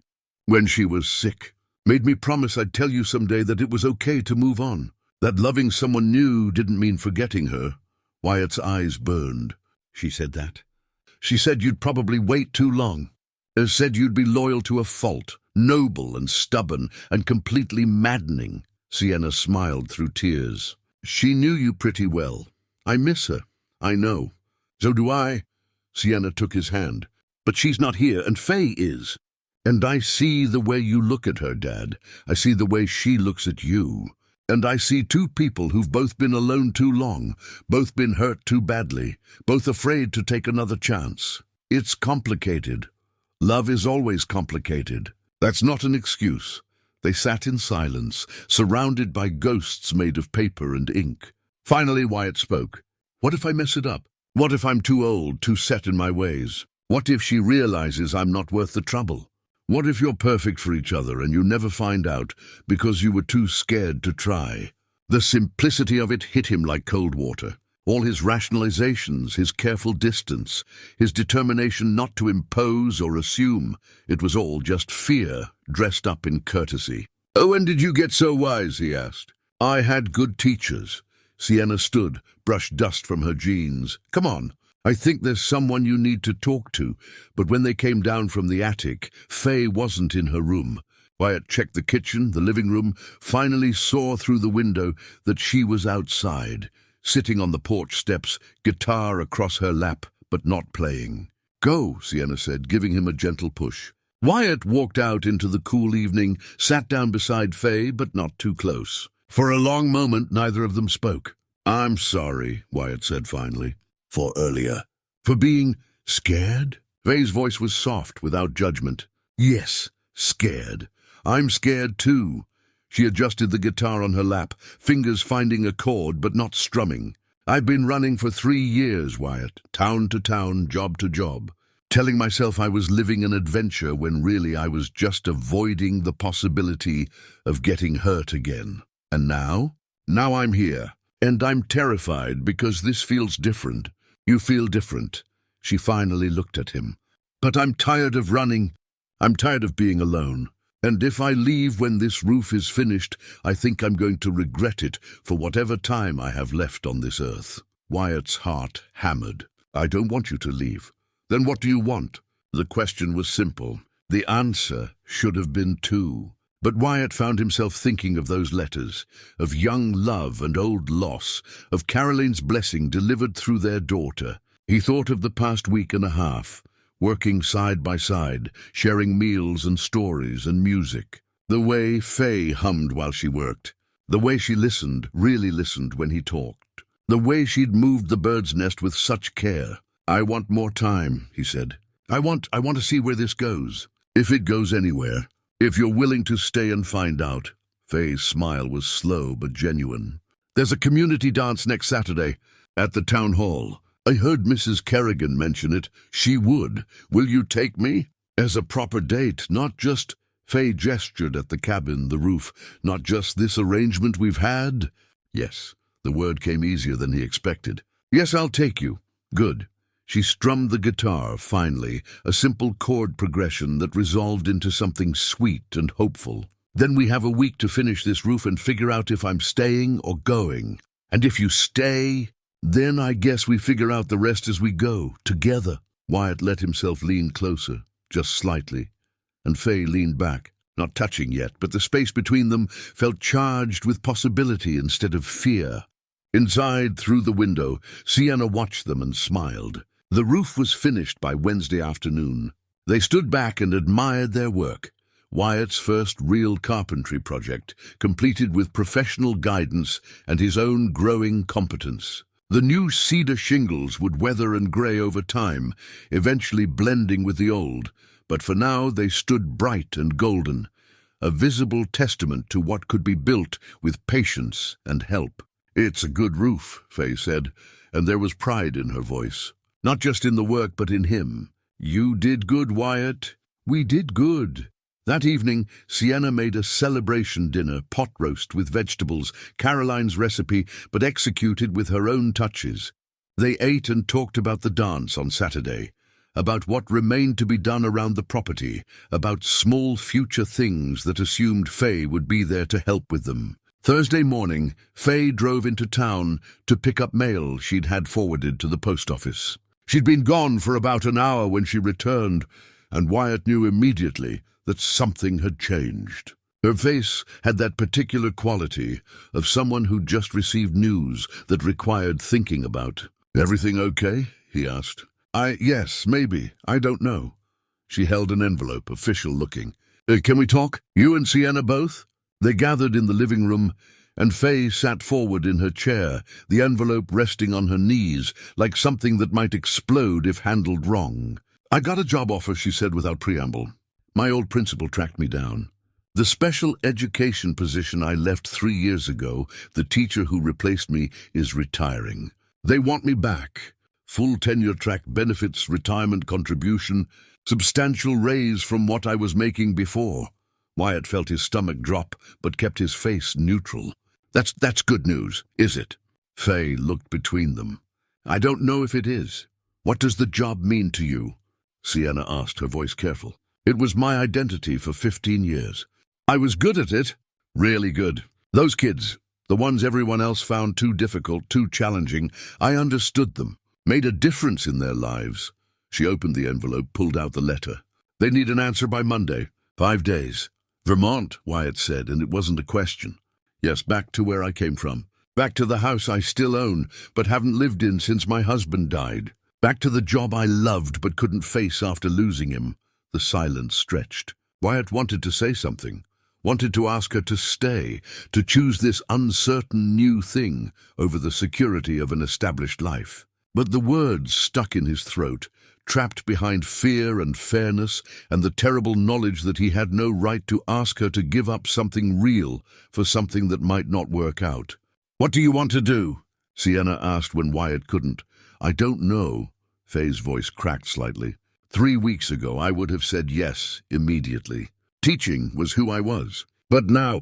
When she was sick. Made me promise I'd tell you someday that it was okay to move on. That loving someone new didn't mean forgetting her. Wyatt's eyes burned. She said that. She said you'd probably wait too long. Said you'd be loyal to a fault, noble and stubborn and completely maddening. Sienna smiled through tears. She knew you pretty well. I miss her. I know. So do I. Sienna took his hand. But she's not here, and Faye is. And I see the way you look at her, Dad. I see the way she looks at you. And I see two people who've both been alone too long, both been hurt too badly, both afraid to take another chance. It's complicated. Love is always complicated. That's not an excuse. They sat in silence, surrounded by ghosts made of paper and ink. Finally, Wyatt spoke. What if I mess it up? What if I'm too old, too set in my ways? What if she realizes I'm not worth the trouble? What if you're perfect for each other and you never find out because you were too scared to try? The simplicity of it hit him like cold water. All his rationalizations, his careful distance, his determination not to impose or assume. It was all just fear dressed up in courtesy. Oh, when did you get so wise? He asked. I had good teachers. Sienna stood, brushed dust from her jeans. Come on. I think there's someone you need to talk to. But when they came down from the attic, Faye wasn't in her room. Wyatt checked the kitchen, the living room, finally saw through the window that she was outside, sitting on the porch steps, guitar across her lap, but not playing. Go, Sienna said, giving him a gentle push. Wyatt walked out into the cool evening, sat down beside Faye, but not too close. For a long moment, neither of them spoke. I'm sorry, Wyatt said finally. For earlier. For being scared? Faye's voice was soft, without judgment. Yes, scared. I'm scared too. She adjusted the guitar on her lap, fingers finding a chord but not strumming. I've been running for 3 years, Wyatt, town to town, job to job, telling myself I was living an adventure when really I was just avoiding the possibility of getting hurt again. And now? Now I'm here. And I'm terrified because this feels different. You feel different. She finally looked at him. But I'm tired of running. I'm tired of being alone. And if I leave when this roof is finished, I think I'm going to regret it for whatever time I have left on this earth. Wyatt's heart hammered. I don't want you to leave. Then what do you want? The question was simple. The answer should have been too. But Wyatt found himself thinking of those letters, of young love and old loss, of Caroline's blessing delivered through their daughter. He thought of the past week and a half, working side by side, sharing meals and stories and music. The way Faye hummed while she worked. The way she listened, really listened when he talked. The way she'd moved the bird's nest with such care. I want more time, he said. I want to see where this goes. If it goes anywhere. If you're willing to stay and find out. Faye's smile was slow but genuine. There's a community dance next Saturday at the town hall. I heard Mrs. Kerrigan mention it. She would. Will you take me? As a proper date, not just... Faye gestured at the cabin, the roof. Not just this arrangement we've had? Yes. The word came easier than he expected. Yes, I'll take you. Good. She strummed the guitar, finally, a simple chord progression that resolved into something sweet and hopeful. Then we have a week to finish this roof and figure out if I'm staying or going. And if you stay, then I guess we figure out the rest as we go, together. Wyatt let himself lean closer, just slightly, and Faye leaned back, not touching yet, but the space between them felt charged with possibility instead of fear. Inside, through the window, Sienna watched them and smiled. The roof was finished by Wednesday afternoon. They stood back and admired their work. Wyatt's first real carpentry project, completed with professional guidance and his own growing competence. The new cedar shingles would weather and grey over time, eventually blending with the old, but for now they stood bright and golden, a visible testament to what could be built with patience and help. "It's a good roof," Faye said, and there was pride in her voice. "Not just in the work, but in him. You did good, Wyatt. We did good." That evening, Sienna made a celebration dinner, pot roast with vegetables, Caroline's recipe, but executed with her own touches. They ate and talked about the dance on Saturday, about what remained to be done around the property, about small future things that assumed Faye would be there to help with them. Thursday morning, Faye drove into town to pick up mail she'd had forwarded to the post office. She'd been gone for about an hour when she returned, and Wyatt knew immediately that something had changed. Her face had that particular quality of someone who'd just received news that required thinking about. "Everything okay?" he asked. Yes, maybe. I don't know." She held an envelope, official looking. Can we talk? You and Sienna both?" They gathered in the living room, and Faye sat forward in her chair, the envelope resting on her knees, like something that might explode if handled wrong. "I got a job offer," she said without preamble. "My old principal tracked me down. The special education position I left 3 years ago, the teacher who replaced me, is retiring. They want me back. Full tenure track benefits, retirement contribution, substantial raise from what I was making before." Wyatt felt his stomach drop, but kept his face neutral. That's good news, is it?" Faye looked between them. "I don't know if it is. What does the job mean to you?" Sienna asked, her voice careful. "It was my identity for 15 years. I was good at it, really good. Those kids, the ones everyone else found too difficult, too challenging, I understood them, made a difference in their lives." She opened the envelope, pulled out the letter. "They need an answer by Monday. 5 days. Vermont," Wyatt said, and it wasn't a question. "Yes, back to where I came from. Back to the house I still own, but haven't lived in since my husband died. Back to the job I loved but couldn't face after losing him." The silence stretched. Wyatt wanted to say something, wanted to ask her to stay, to choose this uncertain new thing over the security of an established life. But the words stuck in his throat, trapped behind fear and fairness and the terrible knowledge that he had no right to ask her to give up something real for something that might not work out. "What do you want to do?" Sienna asked when Wyatt couldn't. "I don't know." Faye's voice cracked slightly. 3 weeks ago, I would have said yes immediately. Teaching was who I was. But now,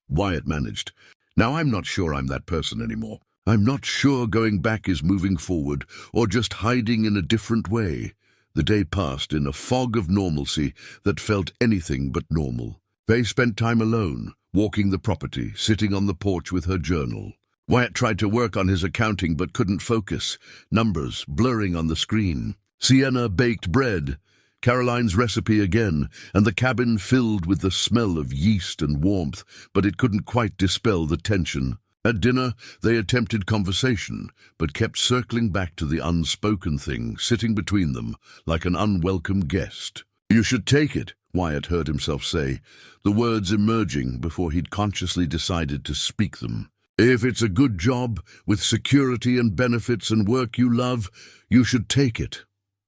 Wyatt managed. "Now I'm not sure I'm that person anymore. I'm not sure going back is moving forward or just hiding in a different way." The day passed in a fog of normalcy that felt anything but normal. Faye spent time alone, walking the property, sitting on the porch with her journal. Wyatt tried to work on his accounting but couldn't focus, numbers blurring on the screen. Sienna baked bread, Caroline's recipe again, and the cabin filled with the smell of yeast and warmth, but it couldn't quite dispel the tension. At dinner, they attempted conversation, but kept circling back to the unspoken thing sitting between them, like an unwelcome guest. "You should take it," Wyatt heard himself say, the words emerging before he'd consciously decided to speak them. "If it's a good job, with security and benefits and work you love, you should take it."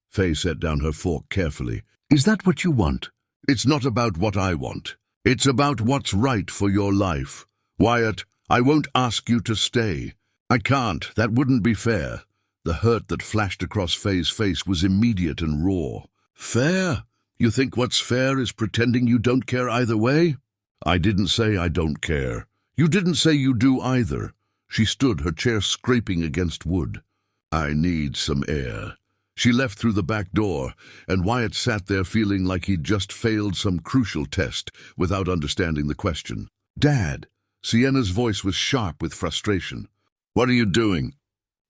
Faye set down her fork carefully. "Is that what you want?" "It's not about what I want. It's about what's right for your life. Wyatt, I won't ask you to stay. I can't. That wouldn't be fair." The hurt that flashed across Faye's face was immediate and raw. "Fair? You think what's fair is pretending you don't care either way?" "I didn't say I don't care. You didn't say you do either." She stood, her chair scraping against wood. "I need some air." She left through the back door, and Wyatt sat there feeling like he'd just failed some crucial test without understanding the question. "Dad." Sienna's voice was sharp with frustration. "What are you doing?"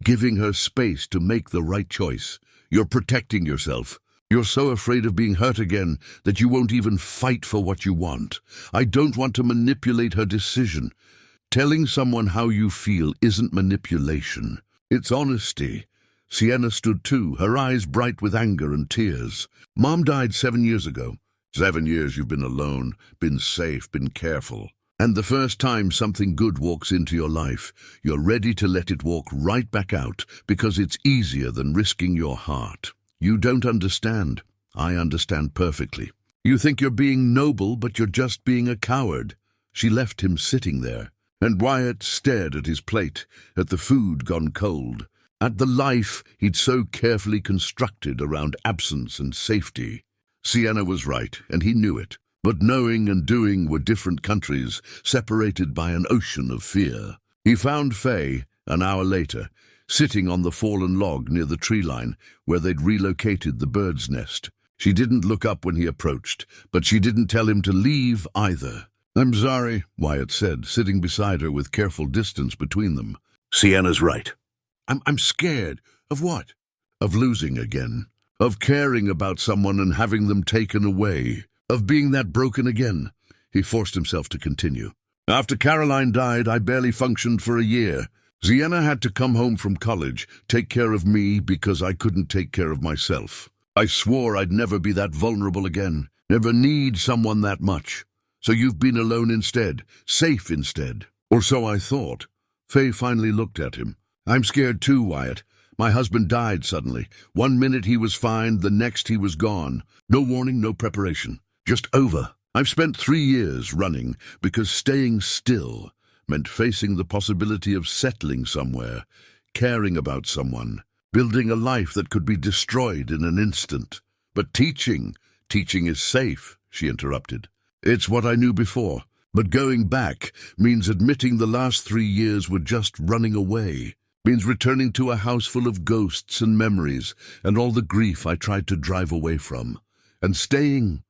"Giving her space to make the right choice. You're protecting yourself. You're so afraid of being hurt again that you won't even fight for what you want. I don't want to manipulate her decision. Telling someone how you feel isn't manipulation. It's honesty." Sienna stood too, her eyes bright with anger and tears. "Mom died 7 years ago. 7 years you've been alone, been safe, been careful. And the first time something good walks into your life, you're ready to let it walk right back out because it's easier than risking your heart. You don't understand. I understand perfectly. You think you're being noble, but you're just being a coward." She left him sitting there, and Wyatt stared at his plate, at the food gone cold, at the life he'd so carefully constructed around absence and safety. Sienna was right, and he knew it. But knowing and doing were different countries, separated by an ocean of fear. He found Faye, an hour later, sitting on the fallen log near the tree line where they'd relocated the bird's nest. She didn't look up when he approached, but she didn't tell him to leave either. "I'm sorry," Wyatt said, sitting beside her with careful distance between them. "Sienna's right. I'm scared." "Of what?" "Of losing again. Of caring about someone and having them taken away. Of being that broken again." He forced himself to continue. "After Caroline died, I barely functioned for a year. Sienna had to come home from college, take care of me because I couldn't take care of myself. I swore I'd never be that vulnerable again, never need someone that much. So you've been alone instead, safe instead." "Or so I thought." Faye finally looked at him. "I'm scared too, Wyatt. My husband died suddenly. One minute he was fine, the next he was gone. No warning, no preparation. Just over. I've spent 3 years running because staying still meant facing the possibility of settling somewhere, caring about someone, building a life that could be destroyed in an instant. But teaching is safe," she interrupted. "It's what I knew before. But going back means admitting the last 3 years were just running away. Means returning to a house full of ghosts and memories and all the grief I tried to drive away from. And staying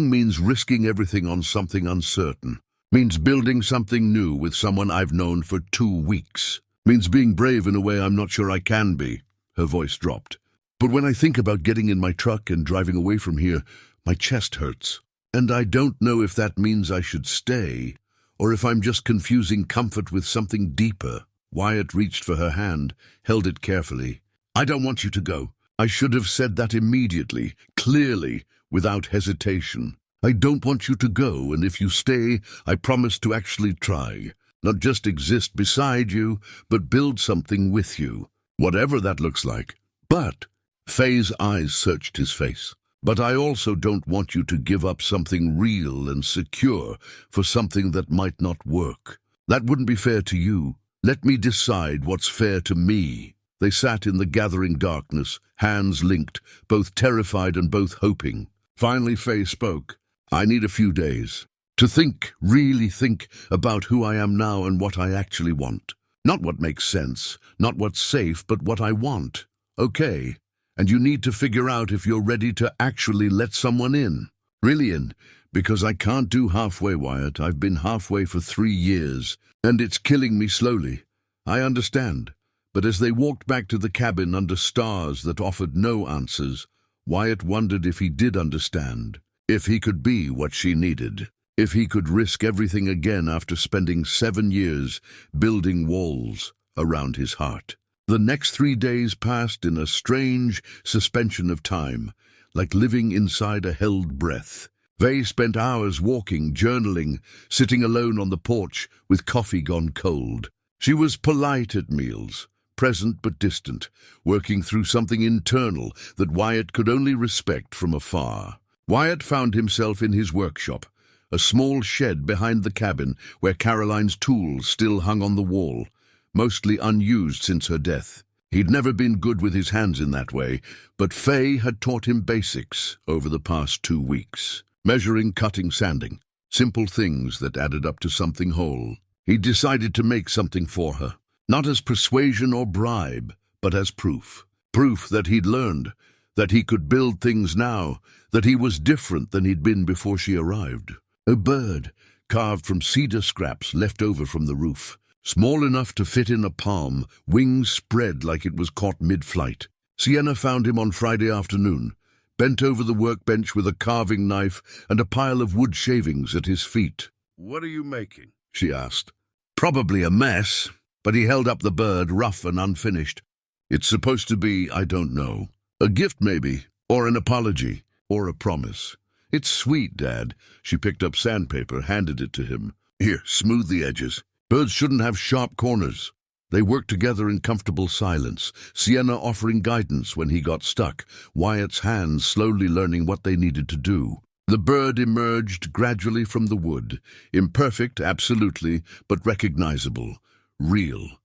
means risking everything on something uncertain. Means building something new with someone I've known for 2 weeks. Means being brave in a way I'm not sure I can be." Her voice dropped. "But when I think about getting in my truck and driving away from here, my chest hurts. And I don't know if that means I should stay, or if I'm just confusing comfort with something deeper." Wyatt reached for her hand, held it carefully. "I don't want you to go. I should have said that immediately, clearly, without hesitation. I don't want you to go, and if you stay, I promise to actually try. Not just exist beside you, but build something with you. Whatever that looks like. But," Faye's eyes searched his face, "but I also don't want you to give up something real and secure for something that might not work. That wouldn't be fair to you. Let me decide what's fair to me." They sat in the gathering darkness, hands linked, both terrified and both hoping. Finally Faye spoke. "I need a few days. To think, really think about who I am now and what I actually want. Not what makes sense, not what's safe, but what I want. Okay. And you need to figure out if you're ready to actually let someone in. Really in. Because I can't do halfway, Wyatt. I've been halfway for 3 years, and it's killing me slowly. I understand." But as they walked back to the cabin under stars that offered no answers, Wyatt wondered if he did understand, if he could be what she needed, if he could risk everything again after spending 7 years building walls around his heart. The next 3 days passed in a strange suspension of time, like living inside a held breath. Faye spent hours walking, journaling, sitting alone on the porch with coffee gone cold. She was polite at meals, present but distant, working through something internal that Wyatt could only respect from afar. Wyatt found himself in his workshop, a small shed behind the cabin where Caroline's tools still hung on the wall, mostly unused since her death. He'd never been good with his hands in that way, but Faye had taught him basics over the past 2 weeks. Measuring, cutting, sanding. Simple things that added up to something whole. He decided to make something for her, not as persuasion or bribe, but as proof. Proof that he'd learned, that he could build things now, that he was different than he'd been before she arrived. A bird, carved from cedar scraps left over from the roof, small enough to fit in a palm, wings spread like it was caught mid-flight. Sienna found him on Friday afternoon, bent over the workbench with a carving knife and a pile of wood shavings at his feet. "What are you making?" she asked. "Probably a mess," but he held up the bird, rough and unfinished. "It's supposed to be, I don't know. A gift maybe, or an apology, or a promise. It's sweet, Dad." She picked up sandpaper, handed it to him. "Here, smooth the edges. Birds shouldn't have sharp corners." They worked together in comfortable silence, Sienna offering guidance when he got stuck, Wyatt's hands slowly learning what they needed to do. The bird emerged gradually from the wood, imperfect, absolutely, but recognizable, real.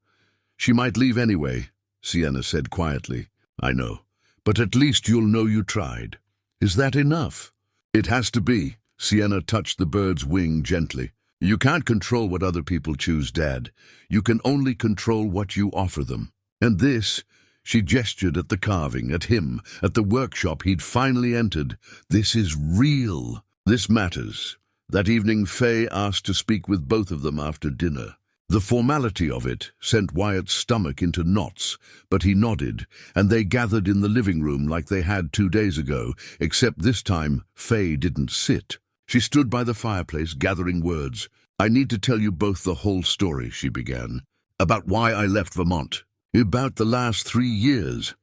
"She might leave anyway," Sienna said quietly. "I know, but at least you'll know you tried. Is that enough?" "It has to be." Sienna touched the bird's wing gently. "You can't control what other people choose, Dad. You can only control what you offer them. And this," she gestured at the carving, at him, at the workshop he'd finally entered, "this is real. This matters." That evening, Faye asked to speak with both of them after dinner. The formality of it sent Wyatt's stomach into knots, but he nodded, and they gathered in the living room like they had 2 days ago, except this time Faye didn't sit. She stood by the fireplace, gathering words. "I need to tell you both the whole story," she began. "About why I left Vermont. About the last 3 years."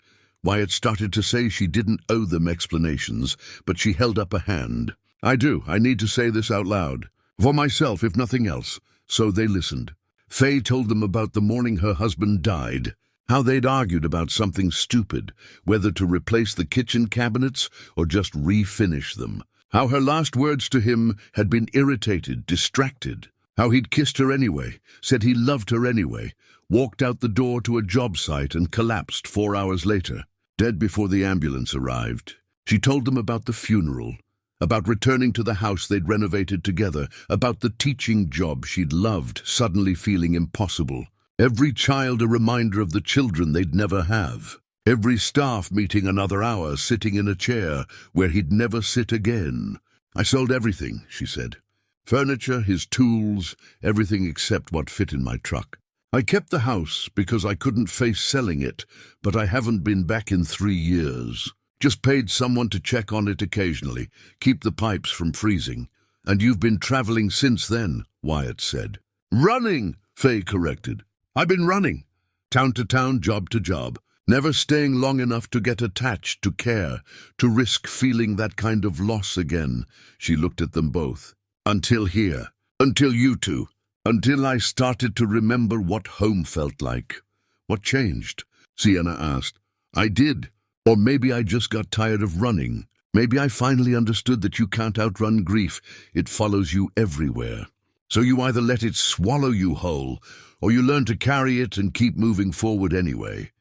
Wyatt started to say she didn't owe them explanations, but she held up a hand. "I do. I need to say this out loud. For myself, if nothing else." So they listened. Faye told them about the morning her husband died, how they'd argued about something stupid, whether to replace the kitchen cabinets or just refinish them. How her last words to him had been irritated, distracted. How he'd kissed her anyway, said he loved her anyway, walked out the door to a job site and collapsed 4 hours later, dead before the ambulance arrived. She told them about the funeral, about returning to the house they'd renovated together, about the teaching job she'd loved suddenly feeling impossible. Every child a reminder of the children they'd never have. Every staff meeting another hour, sitting in a chair where he'd never sit again. "I sold everything," she said. "Furniture, his tools, everything except what fit in my truck. I kept the house because I couldn't face selling it, but I haven't been back in 3 years. Just paid someone to check on it occasionally, keep the pipes from freezing. And you've been traveling since then," Wyatt said. "Running," Faye corrected. "I've been running. Town to town, job to job. Never staying long enough to get attached, to care, to risk feeling that kind of loss again." She looked at them both. "Until here. Until you two. Until I started to remember what home felt like." "What changed?" Sienna asked. "I did. Or maybe I just got tired of running. Maybe I finally understood that you can't outrun grief. It follows you everywhere. So you either let it swallow you whole, or you learn to carry it and keep moving forward anyway."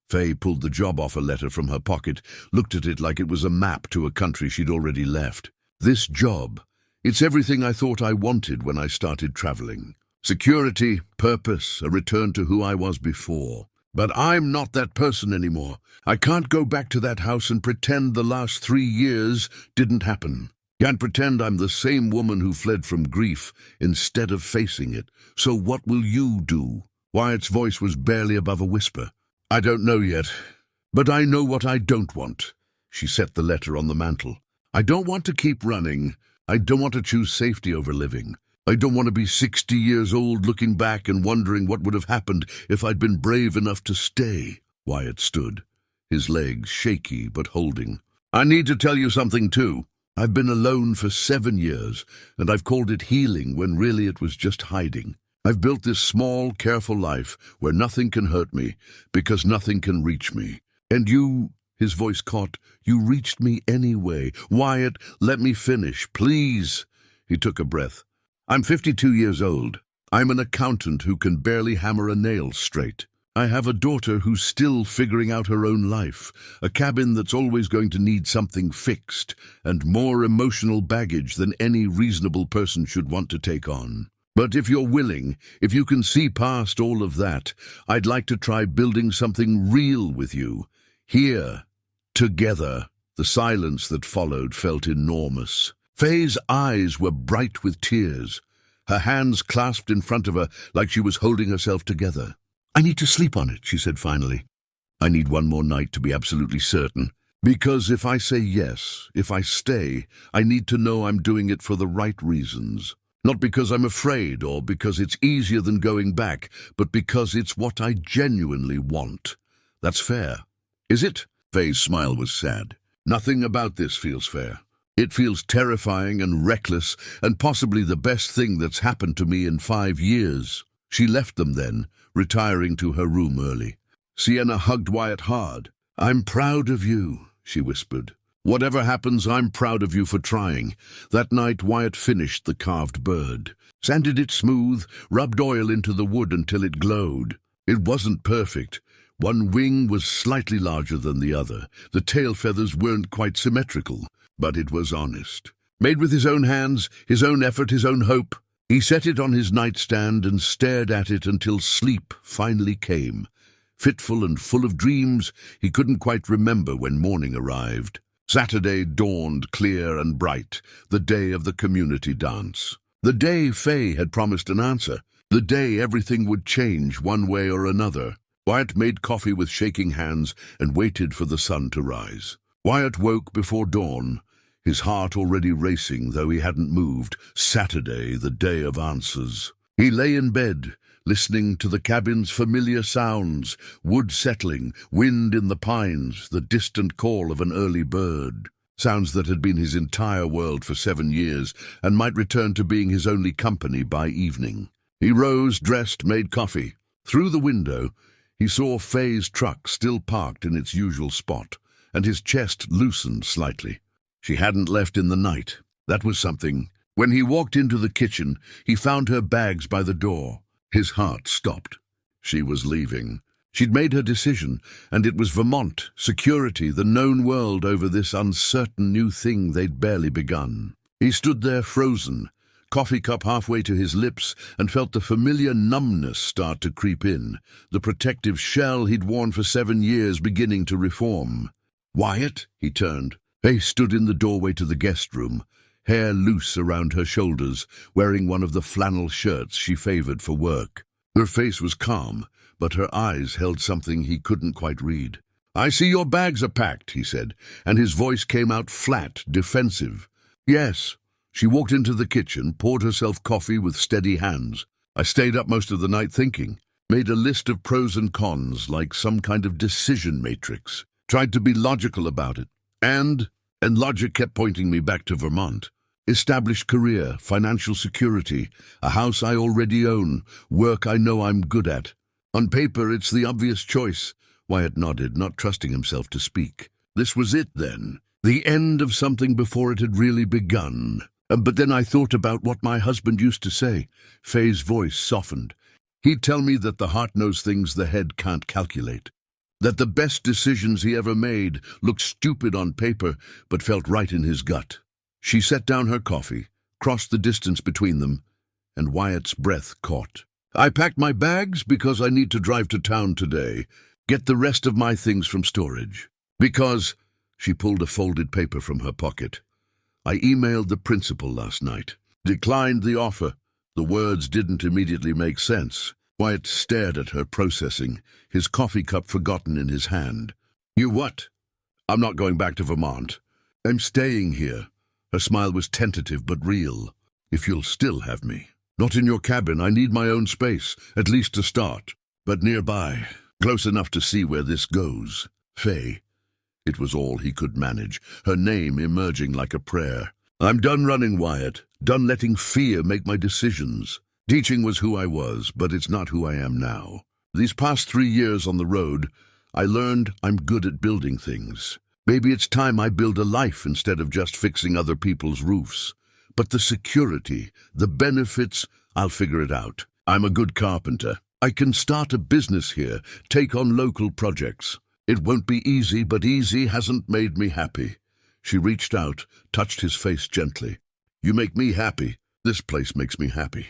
Faye pulled the job offer letter from her pocket, looked at it like it was a map to a country she'd already left. "This job, it's everything I thought I wanted when I started traveling. Security, purpose, a return to who I was before. But I'm not that person anymore. I can't go back to that house and pretend the last 3 years didn't happen. Can't pretend I'm the same woman who fled from grief instead of facing it. So what will you do?" Wyatt's voice was barely above a whisper. "I don't know yet, but I know what I don't want." She set the letter on the mantel. "I don't want to keep running. I don't want to choose safety over living. I don't want to be 60 years old looking back and wondering what would have happened if I'd been brave enough to stay." Wyatt stood, his legs shaky but holding. "I need to tell you something too. I've been alone for 7 years, and I've called it healing when really it was just hiding. I've built this small, careful life where nothing can hurt me because nothing can reach me. And you," his voice caught, "you reached me anyway. Wyatt, let me finish, please." He took a breath. "I'm 52 years old. I'm an accountant who can barely hammer a nail straight. I have a daughter who's still figuring out her own life, a cabin that's always going to need something fixed, and more emotional baggage than any reasonable person should want to take on. But if you're willing, if you can see past all of that, I'd like to try building something real with you. Here, together." The silence that followed felt enormous. Faye's eyes were bright with tears, her hands clasped in front of her like she was holding herself together. "I need to sleep on it," she said finally. "I need one more night to be absolutely certain. Because if I say yes, if I stay, I need to know I'm doing it for the right reasons. Not because I'm afraid or because it's easier than going back, but because it's what I genuinely want. That's fair. Is it?" Faye's smile was sad. "Nothing about this feels fair. It feels terrifying and reckless and possibly the best thing that's happened to me in 5 years." She left them then, retiring to her room early. Sienna hugged Wyatt hard. "I'm proud of you," she whispered. Whatever happens, I'm proud of you for trying." That night, Wyatt finished the carved bird, sanded it smooth, rubbed oil into the wood until it glowed. It wasn't perfect. One wing was slightly larger than the other. The tail feathers weren't quite symmetrical, but it was honest. Made with his own hands, his own effort, his own hope. He set it on his nightstand and stared at it until sleep finally came. Fitful and full of dreams, he couldn't quite remember when morning arrived. Saturday dawned clear and bright, the day of the community dance. The day Faye had promised an answer. The day everything would change one way or another. Wyatt made coffee with shaking hands and waited for the sun to rise. Wyatt woke before dawn, his heart already racing, though he hadn't moved. Saturday, the day of answers. He lay in bed, listening to the cabin's familiar sounds, wood settling, wind in the pines, the distant call of an early bird. Sounds that had been his entire world for 7 years and might return to being his only company by evening. He rose, dressed, made coffee. Through the window, he saw Faye's truck still parked in its usual spot, and his chest loosened slightly. She hadn't left in the night. That was something. When he walked into the kitchen, he found her bags by the door. His heart stopped. She was leaving. She'd made her decision, and it was Vermont, security, the known world over this uncertain new thing they'd barely begun. He stood there frozen, coffee cup halfway to his lips, and felt the familiar numbness start to creep in, the protective shell he'd worn for 7 years beginning to reform. "Wyatt?" He turned. Faye stood in the doorway to the guest room, hair loose around her shoulders, wearing one of the flannel shirts she favored for work. Her face was calm, but her eyes held something he couldn't quite read. "I see your bags are packed," he said, and his voice came out flat, defensive. "Yes." She walked into the kitchen, poured herself coffee with steady hands. "I stayed up most of the night thinking. Made a list of pros and cons, like some kind of decision matrix. Tried to be logical about it. And logic kept pointing me back to Vermont. Established career, financial security, a house I already own, work I know I'm good at. On paper, it's the obvious choice." Wyatt nodded, not trusting himself to speak. This was it, then. The end of something before it had really begun. But then I thought about what my husband used to say. Faye's voice softened. He'd tell me that the heart knows things the head can't calculate. That the best decisions he ever made looked stupid on paper, but felt right in his gut. She set down her coffee, crossed the distance between them, and Wyatt's breath caught. "I packed my bags because I need to drive to town today. Get the rest of my things from storage. Because," she pulled a folded paper from her pocket, "I emailed the principal last night. Declined the offer." The words didn't immediately make sense. Wyatt stared at her, processing, his coffee cup forgotten in his hand. "You what?" "I'm not going back to Vermont. I'm staying here." Her smile was tentative but real. "If you'll still have me. Not in your cabin. I need my own space, at least to start. But nearby, close enough to see where this goes. Faye." It was all he could manage, her name emerging like a prayer. "I'm done running, Wyatt. Done letting fear make my decisions. Teaching was who I was, but it's not who I am now. These past 3 years on the road, I learned I'm good at building things. Maybe it's time I build a life instead of just fixing other people's roofs. But the security, the benefits, I'll figure it out. I'm a good carpenter. I can start a business here, take on local projects. It won't be easy, but easy hasn't made me happy." She reached out, touched his face gently. "You make me happy. This place makes me happy.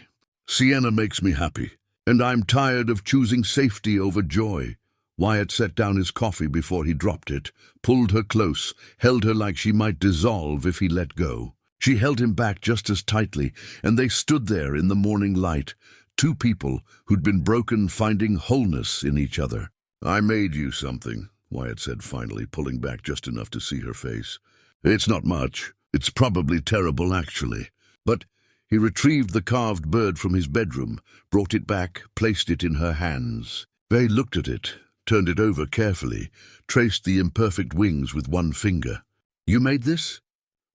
Sienna makes me happy. And I'm tired of choosing safety over joy." Wyatt set down his coffee before he dropped it, pulled her close, held her like she might dissolve if he let go. She held him back just as tightly, and they stood there in the morning light, 2 people who'd been broken finding wholeness in each other. "I made you something," Wyatt said finally, pulling back just enough to see her face. "It's not much. It's probably terrible, actually. But..." He retrieved the carved bird from his bedroom, brought it back, placed it in her hands. Faye looked at it, turned it over carefully, traced the imperfect wings with one finger. "You made this?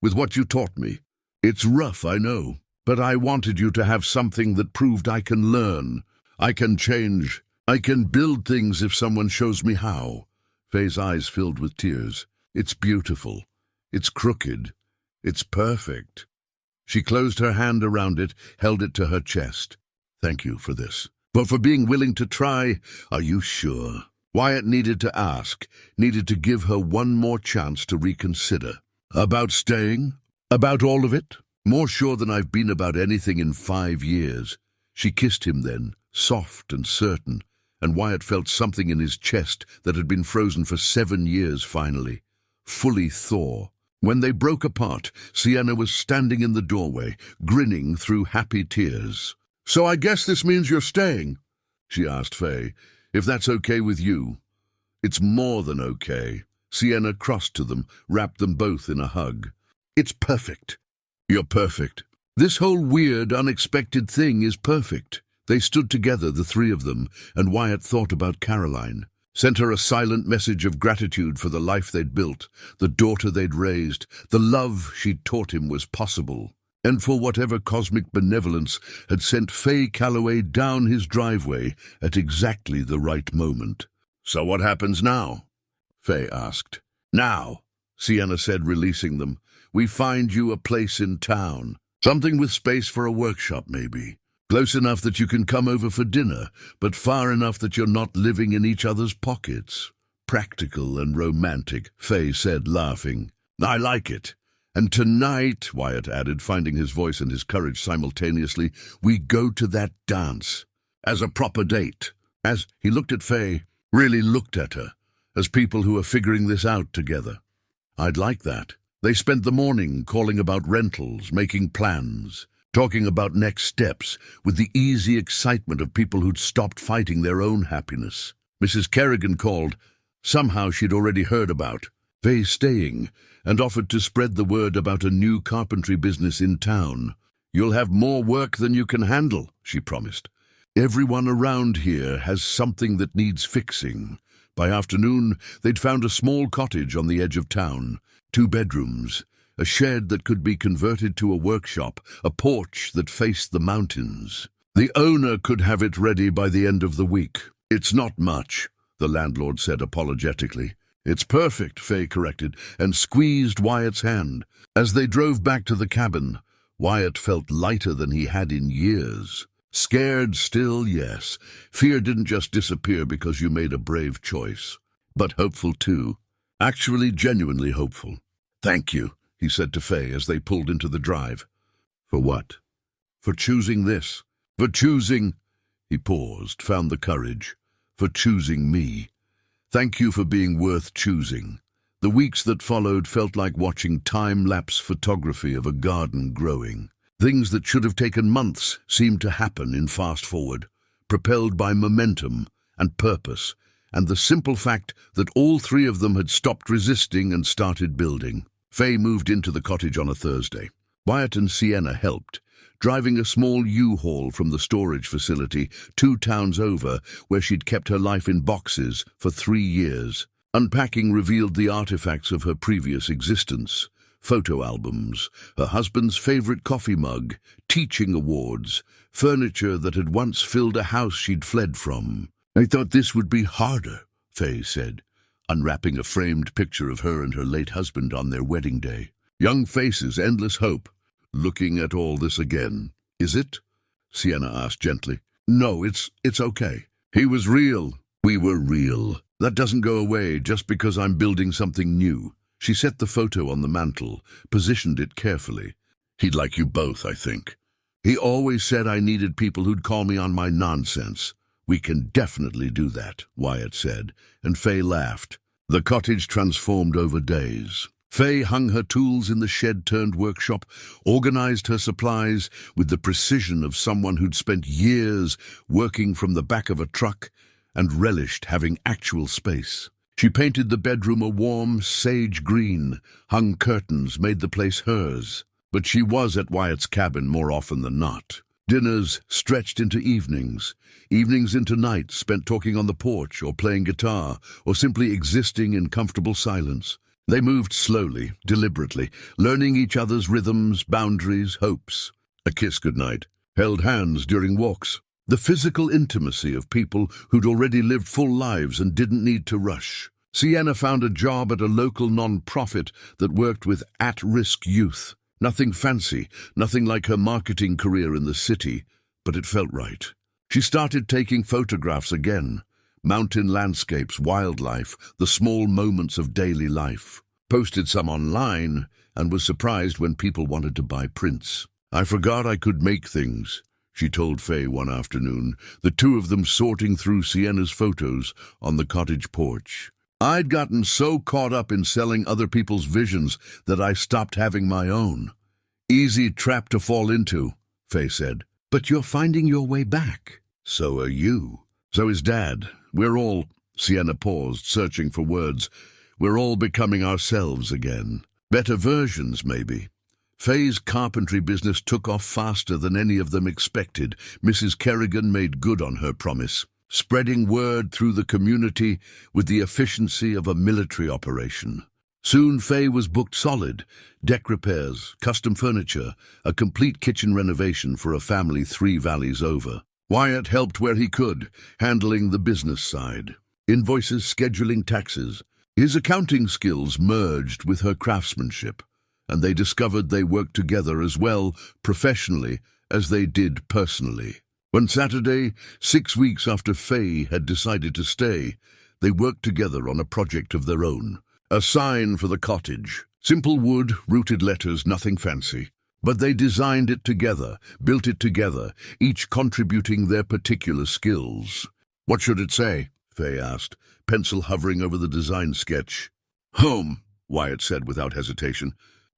With what you taught me? It's rough, I know, but I wanted you to have something that proved I can learn. I can change. I can build things if someone shows me how." Faye's eyes filled with tears. "It's beautiful." It's crooked. It's perfect. She closed her hand around it, held it to her chest. Thank you for this. But for being willing to try, are you sure? Wyatt needed to ask, needed to give her one more chance to reconsider. About staying? About all of it? More sure than I've been about anything in 5 years. She kissed him then, soft and certain, and Wyatt felt something in his chest that had been frozen for 7 years finally. Fully thaw. When they broke apart, Sienna was standing in the doorway, grinning through happy tears. "So I guess this means you're staying?" she asked Faye. "If that's okay with you." "It's more than okay." Sienna crossed to them, wrapped them both in a hug. "It's perfect." "You're perfect. This whole weird, unexpected thing is perfect." They stood together, the three of them, and Wyatt thought about Caroline. Sent her a silent message of gratitude for the life they'd built, the daughter they'd raised, the love she'd taught him was possible, and for whatever cosmic benevolence had sent Faye Calloway down his driveway at exactly the right moment. "So what happens now?" Faye asked. "Now," Sienna said, releasing them, "we find you a place in town. Something with space for a workshop, maybe. Close enough that you can come over for dinner, but far enough that you're not living in each other's pockets." "Practical and romantic," Faye said, laughing. "I like it. And tonight," Wyatt added, finding his voice and his courage simultaneously, "we go to that dance. As a proper date." As he looked at Faye, really looked at her, as people who are figuring this out together. "I'd like that." They spent the morning calling about rentals, making plans, talking about next steps, with the easy excitement of people who'd stopped fighting their own happiness. Mrs. Kerrigan called. Somehow she'd already heard about Faye staying, and offered to spread the word about a new carpentry business in town. "You'll have more work than you can handle," she promised. "Everyone around here has something that needs fixing." By afternoon, they'd found a small cottage on the edge of town, 2 bedrooms, a shed that could be converted to a workshop, a porch that faced the mountains. The owner could have it ready by the end of the week. "It's not much," the landlord said apologetically. "It's perfect," Faye corrected, and squeezed Wyatt's hand. As they drove back to the cabin, Wyatt felt lighter than he had in years. Scared still, yes. Fear didn't just disappear because you made a brave choice. But hopeful too. Actually, genuinely hopeful. "Thank you," he said to Faye as they pulled into the drive. "For what?" "For choosing this. For choosing—" He paused, found the courage. "For choosing me. Thank you for being worth choosing." The weeks that followed felt like watching time-lapse photography of a garden growing. Things that should have taken months seemed to happen in fast-forward, propelled by momentum and purpose, and the simple fact that all 3 of them had stopped resisting and started building. Faye moved into the cottage on a Thursday. Wyatt and Sienna helped, driving a small U-Haul from the storage facility 2 towns over where she'd kept her life in boxes for 3 years. Unpacking revealed the artifacts of her previous existence. Photo albums, her husband's favorite coffee mug, teaching awards, furniture that had once filled a house she'd fled from. "I thought this would be harder," Faye said, unwrapping a framed picture of her and her late husband on their wedding day. "Young faces, endless hope. Looking at all this again." "Is it?" Sienna asked gently. "No, it's okay. He was real. We were real. That doesn't go away just because I'm building something new." She set the photo on the mantel, positioned it carefully. "He'd like you both, I think. He always said I needed people who'd call me on my nonsense." "We can definitely do that," Wyatt said, and Faye laughed. The cottage transformed over days. Faye hung her tools in the shed-turned-workshop, organized her supplies with the precision of someone who'd spent years working from the back of a truck and relished having actual space. She painted the bedroom a warm sage green, hung curtains, made the place hers. But she was at Wyatt's cabin more often than not. Dinners stretched into evenings, evenings into nights spent talking on the porch or playing guitar or simply existing in comfortable silence. They moved slowly, deliberately, learning each other's rhythms, boundaries, hopes. A kiss goodnight, held hands during walks. The physical intimacy of people who'd already lived full lives and didn't need to rush. Sienna found a job at a local non-profit that worked with at-risk youth. Nothing fancy, nothing like her marketing career in the city, but it felt right. She started taking photographs again. Mountain landscapes, wildlife, the small moments of daily life. Posted some online and was surprised when people wanted to buy prints. "I forgot I could make things," she told Faye one afternoon, the two of them sorting through Sienna's photos on the cottage porch. "I'd gotten so caught up in selling other people's visions that I stopped having my own." "Easy trap to fall into," Faye said. "But you're finding your way back." "So are you. So is Dad. We're all—" Sienna paused, searching for words. "We're all becoming ourselves again. Better versions, maybe." Faye's carpentry business took off faster than any of them expected. Mrs. Kerrigan made good on her promise, spreading word through the community with the efficiency of a military operation. Soon Faye was booked solid: deck repairs, custom furniture, a complete kitchen renovation for a family 3 valleys over. Wyatt helped where he could, handling the business side. Invoices, scheduling taxes. His accounting skills merged with her craftsmanship, and they discovered they worked together as well professionally as they did personally. One Saturday, 6 weeks after Faye had decided to stay, they worked together on a project of their own. A sign for the cottage. Simple wood, rooted letters, nothing fancy. But they designed it together, built it together, each contributing their particular skills. "What should it say?" Faye asked, pencil hovering over the design sketch. "Home," Wyatt said without hesitation.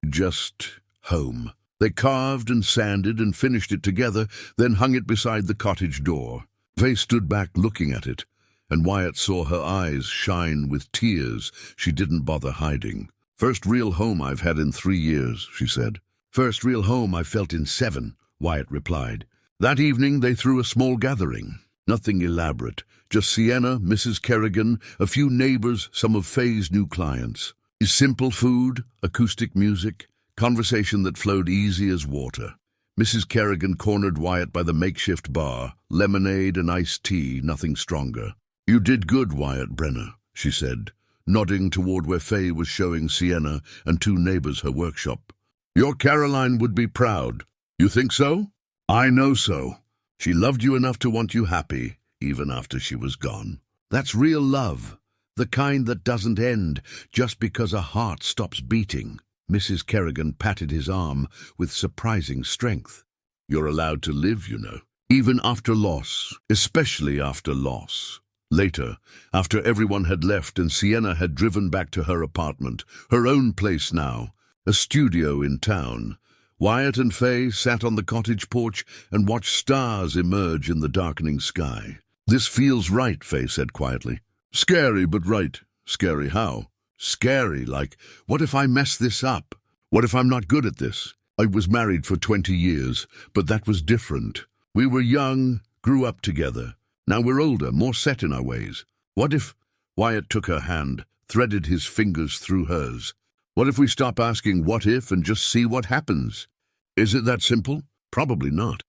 "Just home." They carved and sanded and finished it together, then hung it beside the cottage door. Faye stood back looking at it, and Wyatt saw her eyes shine with tears she didn't bother hiding. "First real home I've had in 3 years," she said. "First real home I've felt in 7, Wyatt replied. That evening they threw a small gathering. Nothing elaborate, just Sienna, Mrs. Kerrigan, a few neighbors, some of Faye's new clients. Simple food, acoustic music, conversation that flowed easy as water. Mrs. Kerrigan cornered Wyatt by the makeshift bar, lemonade and iced tea, nothing stronger. "You did good, Wyatt Brenner," she said, nodding toward where Faye was showing Sienna and 2 neighbors her workshop. "Your Caroline would be proud." "You think so?" "I know so. She loved you enough to want you happy, even after she was gone. That's real love, the kind that doesn't end just because a heart stops beating." Mrs. Kerrigan patted his arm with surprising strength. "You're allowed to live, you know, even after loss, especially after loss." Later, after everyone had left and Sienna had driven back to her apartment, her own place now, a studio in town, Wyatt and Faye sat on the cottage porch and watched stars emerge in the darkening sky. "This feels right," Faye said quietly. "Scary, but right." "Scary how?" "Scary, like, what if I mess this up? What if I'm not good at this? I was married for 20 years, but that was different. We were young, grew up together. Now we're older, more set in our ways. What if—" Wyatt took her hand, threaded his fingers through hers. "What if we stop asking what if and just see what happens? Is it that simple? Probably not.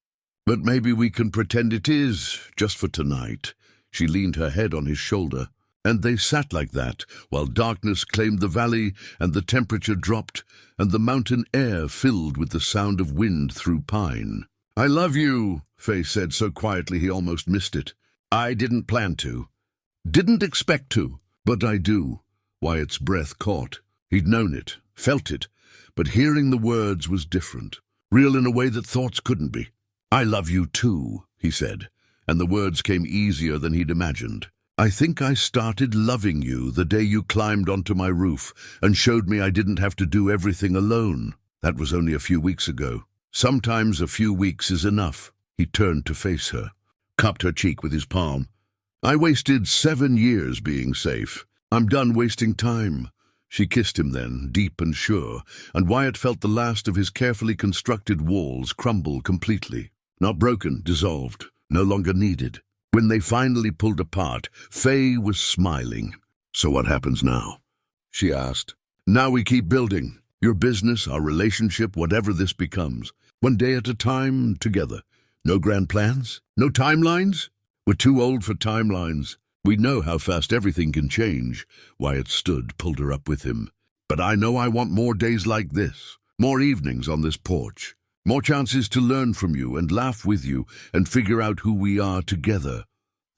But maybe we can pretend it is, just for tonight." She leaned her head on his shoulder, and they sat like that, while darkness claimed the valley and the temperature dropped, and the mountain air filled with the sound of wind through pine. "I love you," Faye said so quietly he almost missed it. "I didn't plan to. Didn't expect to. But I do." Wyatt's breath caught. He'd known it, felt it, but hearing the words was different, real in a way that thoughts couldn't be. "I love you too," he said, and the words came easier than he'd imagined. "I think I started loving you the day you climbed onto my roof and showed me I didn't have to do everything alone. That was only a few weeks ago. Sometimes a few weeks is enough." He turned to face her, cupped her cheek with his palm. "I wasted 7 years being safe. I'm done wasting time." She kissed him then, deep and sure, and Wyatt felt the last of his carefully constructed walls crumble completely. Not broken, dissolved, no longer needed. When they finally pulled apart, Faye was smiling. "So what happens now?" she asked. "Now we keep building. Your business, our relationship, whatever this becomes. One day at a time, together. No grand plans? No timelines?" "We're too old for timelines." We know how fast everything can change. Wyatt stood, pulled her up with him. But I know I want more days like this, more evenings on this porch, more chances to learn from you and laugh with you and figure out who we are together.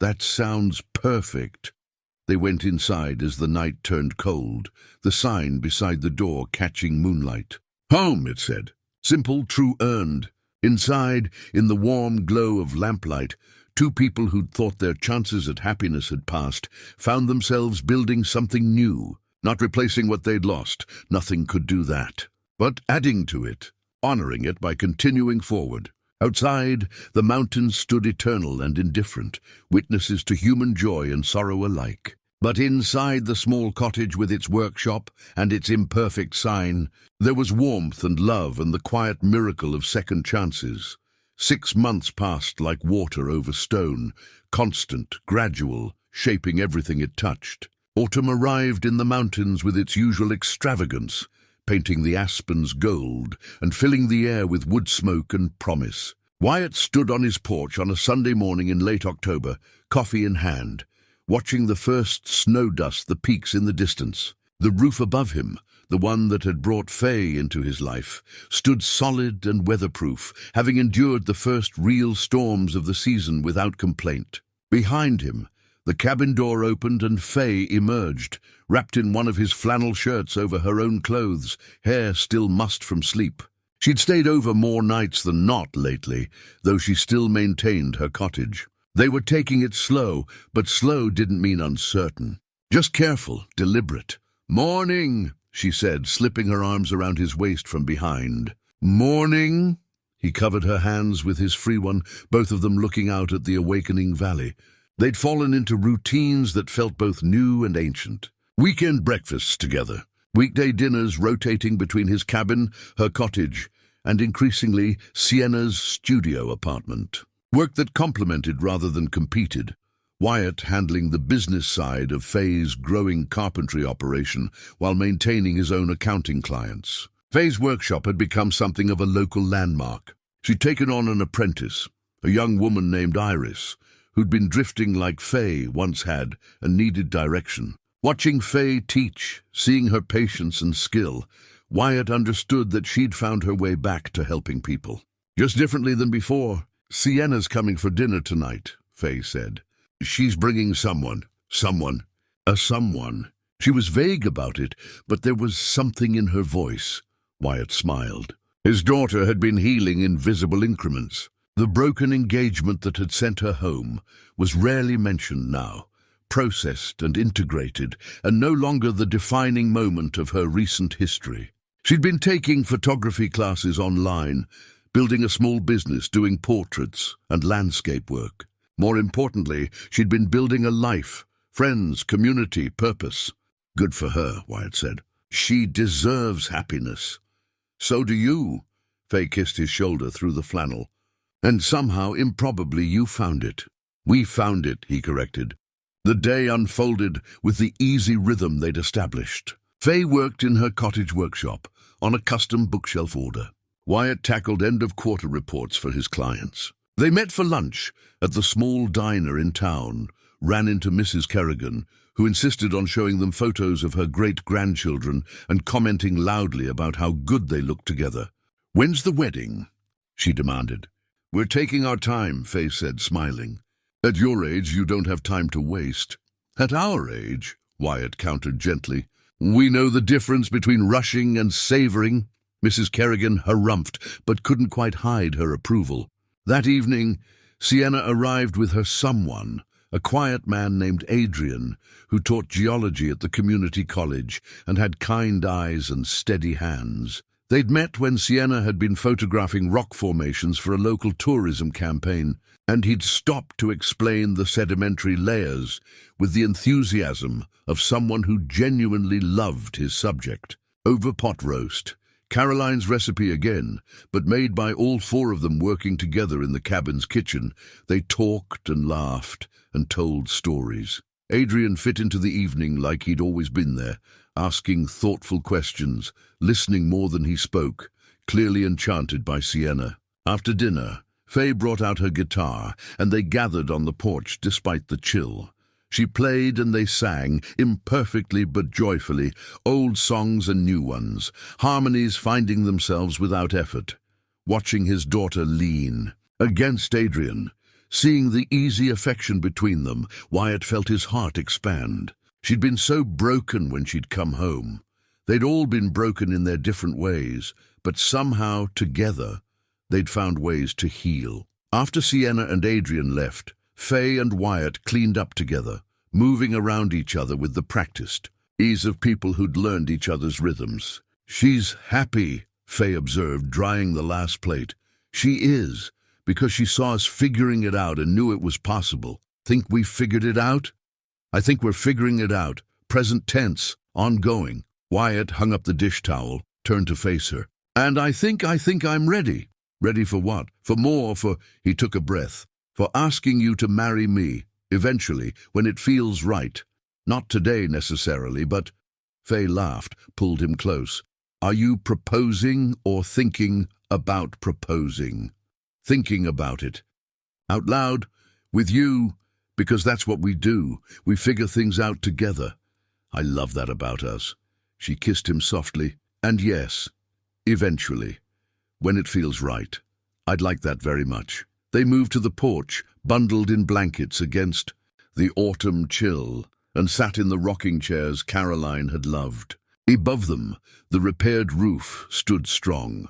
That sounds perfect. They went inside as the night turned cold, the sign beside the door catching moonlight. Home, it said. Simple, true, earned. Inside, in the warm glow of lamplight, two people who'd thought their chances at happiness had passed found themselves building something new, not replacing what they'd lost. Nothing could do that. But adding to it, honoring it by continuing forward. Outside, the mountains stood eternal and indifferent, witnesses to human joy and sorrow alike. But inside the small cottage with its workshop and its imperfect sign, there was warmth and love and the quiet miracle of second chances. 6 months passed like water over stone, constant, gradual, shaping everything it touched. Autumn arrived in the mountains with its usual extravagance, painting the aspens gold and filling the air with wood smoke and promise. Wyatt stood on his porch on a Sunday morning in late October, coffee in hand, watching the first snow dust the peaks in the distance. The roof above him, the one that had brought Faye into his life, stood solid and weatherproof, having endured the first real storms of the season without complaint. Behind him, the cabin door opened and Faye emerged, wrapped in one of his flannel shirts over her own clothes, hair still mussed from sleep. She'd stayed over more nights than not lately, though she still maintained her cottage. They were taking it slow, but slow didn't mean uncertain. Just careful, deliberate. "Morning," she said, slipping her arms around his waist from behind. "Morning." He covered her hands with his free one, both of them looking out at the awakening valley. They'd fallen into routines that felt both new and ancient. Weekend breakfasts together, weekday dinners rotating between his cabin, her cottage, and increasingly Sienna's studio apartment. Work that complemented rather than competed. Wyatt handling the business side of Faye's growing carpentry operation while maintaining his own accounting clients. Faye's workshop had become something of a local landmark. She'd taken on an apprentice, a young woman named Iris, who'd been drifting like Faye once had and needed direction. Watching Faye teach, seeing her patience and skill, Wyatt understood that she'd found her way back to helping people. Just differently than before. "Sienna's coming for dinner tonight," Faye said. "She's bringing someone. A someone." She was vague about it, but there was something in her voice. Wyatt smiled. His daughter had been healing in visible increments. The broken engagement that had sent her home was rarely mentioned now, processed and integrated, and no longer the defining moment of her recent history. She'd been taking photography classes online, building a small business, doing portraits and landscape work. More importantly, she'd been building a life, friends, community, purpose. Good for her, Wyatt said. She deserves happiness. So do you. Faye kissed his shoulder through the flannel. And somehow, improbably, you found it. We found it, he corrected. The day unfolded with the easy rhythm they'd established. Faye worked in her cottage workshop on a custom bookshelf order. Wyatt tackled end-of-quarter reports for his clients. They met for lunch at the small diner in town, ran into Mrs. Kerrigan, who insisted on showing them photos of her great-grandchildren and commenting loudly about how good they looked together. "When's the wedding?" she demanded. "We're taking our time," Faye said, smiling. "At your age, you don't have time to waste." "At our age," Wyatt countered gently, "we know the difference between rushing and savoring." Mrs. Kerrigan harumphed, but couldn't quite hide her approval. That evening, Sienna arrived with her someone, a quiet man named Adrian, who taught geology at the community college and had kind eyes and steady hands. They'd met when Sienna had been photographing rock formations for a local tourism campaign, and he'd stopped to explain the sedimentary layers with the enthusiasm of someone who genuinely loved his subject. Over pot roast, Caroline's recipe again, but made by all four of them working together in the cabin's kitchen, they talked and laughed and told stories. Adrian fit into the evening like he'd always been there, asking thoughtful questions, listening more than he spoke, clearly enchanted by Sienna. After dinner, Faye brought out her guitar, and they gathered on the porch despite the chill. She played and they sang, imperfectly but joyfully, old songs and new ones, harmonies finding themselves without effort. Watching his daughter lean against Adrian, seeing the easy affection between them, Wyatt felt his heart expand. She'd been so broken when she'd come home. They'd all been broken in their different ways, but somehow, together, they'd found ways to heal. After Sienna and Adrian left, Faye and Wyatt cleaned up together, moving around each other with the practiced ease of people who'd learned each other's rhythms. "She's happy," Faye observed, drying the last plate. "She is, because she saw us figuring it out and knew it was possible. Think we've figured it out?" "I think we're figuring it out. Present tense, ongoing." Wyatt hung up the dish towel, turned to face her. "And I think I'm ready." "Ready for what?" "For more, he took a breath. "For asking you to marry me, eventually, when it feels right. Not today necessarily, but—" Faye laughed, pulled him close. "Are you proposing or thinking about proposing?" "Thinking about it. Out loud, with you, because that's what we do. We figure things out together. I love that about us." She kissed him softly. "And yes, eventually, when it feels right. I'd like that very much." They moved to the porch, bundled in blankets against the autumn chill, and sat in the rocking chairs Caroline had loved. Above them, the repaired roof stood strong.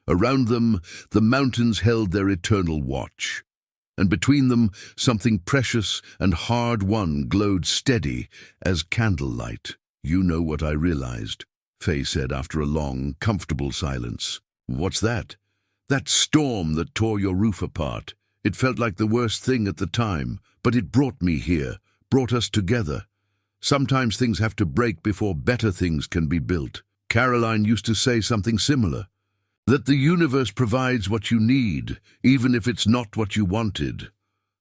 Around them, the mountains held their eternal watch. And between them, something precious and hard-won glowed steady as candlelight. "You know what I realized," Faye said after a long, comfortable silence. "What's that?" "That storm that tore your roof apart. It felt like the worst thing at the time, but it brought me here, brought us together. Sometimes things have to break before better things can be built." Caroline used to say something similar, that the universe provides what you need, even if it's not what you wanted.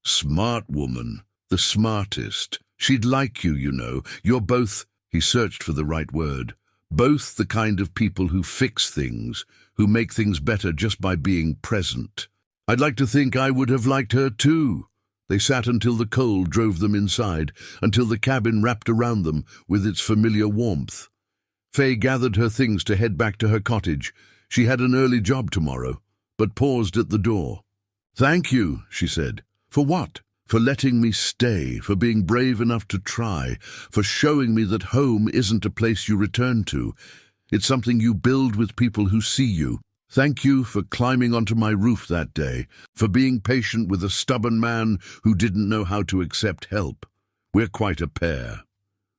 Smart woman, the smartest. She'd like you, you know. You're both, he searched for the right word, both the kind of people who fix things, who make things better just by being present. I'd like to think I would have liked her too. They sat until the cold drove them inside, until the cabin wrapped around them with its familiar warmth. Faye gathered her things to head back to her cottage. She had an early job tomorrow, but paused at the door. "Thank you," she said. "For what?" "For letting me stay, for being brave enough to try, for showing me that home isn't a place you return to. It's something you build with people who see you. Thank you for climbing onto my roof that day, for being patient with a stubborn man who didn't know how to accept help. We're quite a pair."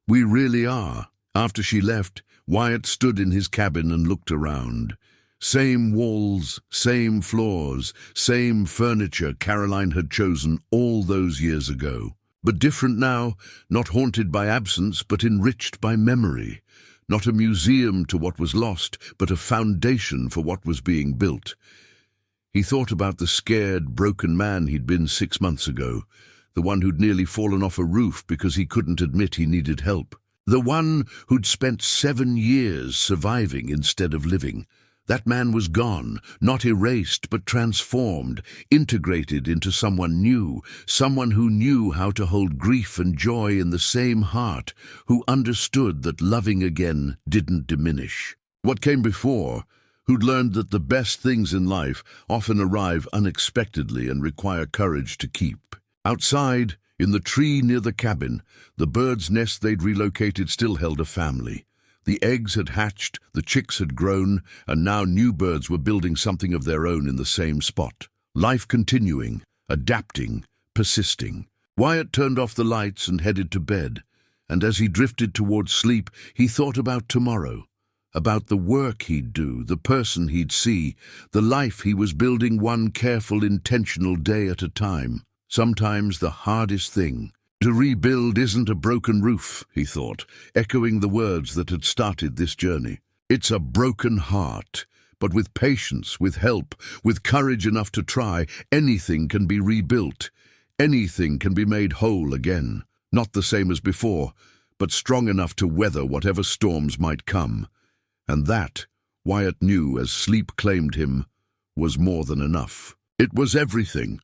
"We really are." After she left, Wyatt stood in his cabin and looked around. Same walls, same floors, same furniture Caroline had chosen all those years ago. But different now, not haunted by absence, but enriched by memory. Not a museum to what was lost, but a foundation for what was being built. He thought about the scared, broken man he'd been 6 months ago, the one who'd nearly fallen off a roof because he couldn't admit he needed help. The one who'd spent 7 years surviving instead of living. That man was gone, not erased but transformed, integrated into someone new, someone who knew how to hold grief and joy in the same heart, who understood that loving again didn't diminish. What came before, who'd learned that the best things in life often arrive unexpectedly and require courage to keep. Outside, in the tree near the cabin, the bird's nest they'd relocated still held a family. The eggs had hatched, the chicks had grown, and now new birds were building something of their own in the same spot. Life continuing, adapting, persisting. Wyatt turned off the lights and headed to bed, and as he drifted towards sleep, he thought about tomorrow, about the work he'd do, the person he'd see, the life he was building one careful, intentional day at a time. Sometimes the hardest thing to rebuild isn't a broken roof, he thought, echoing the words that had started this journey. It's a broken heart, but with patience, with help, with courage enough to try, anything can be rebuilt. Anything can be made whole again. Not the same as before, but strong enough to weather whatever storms might come. And that, Wyatt knew as sleep claimed him, was more than enough. It was everything.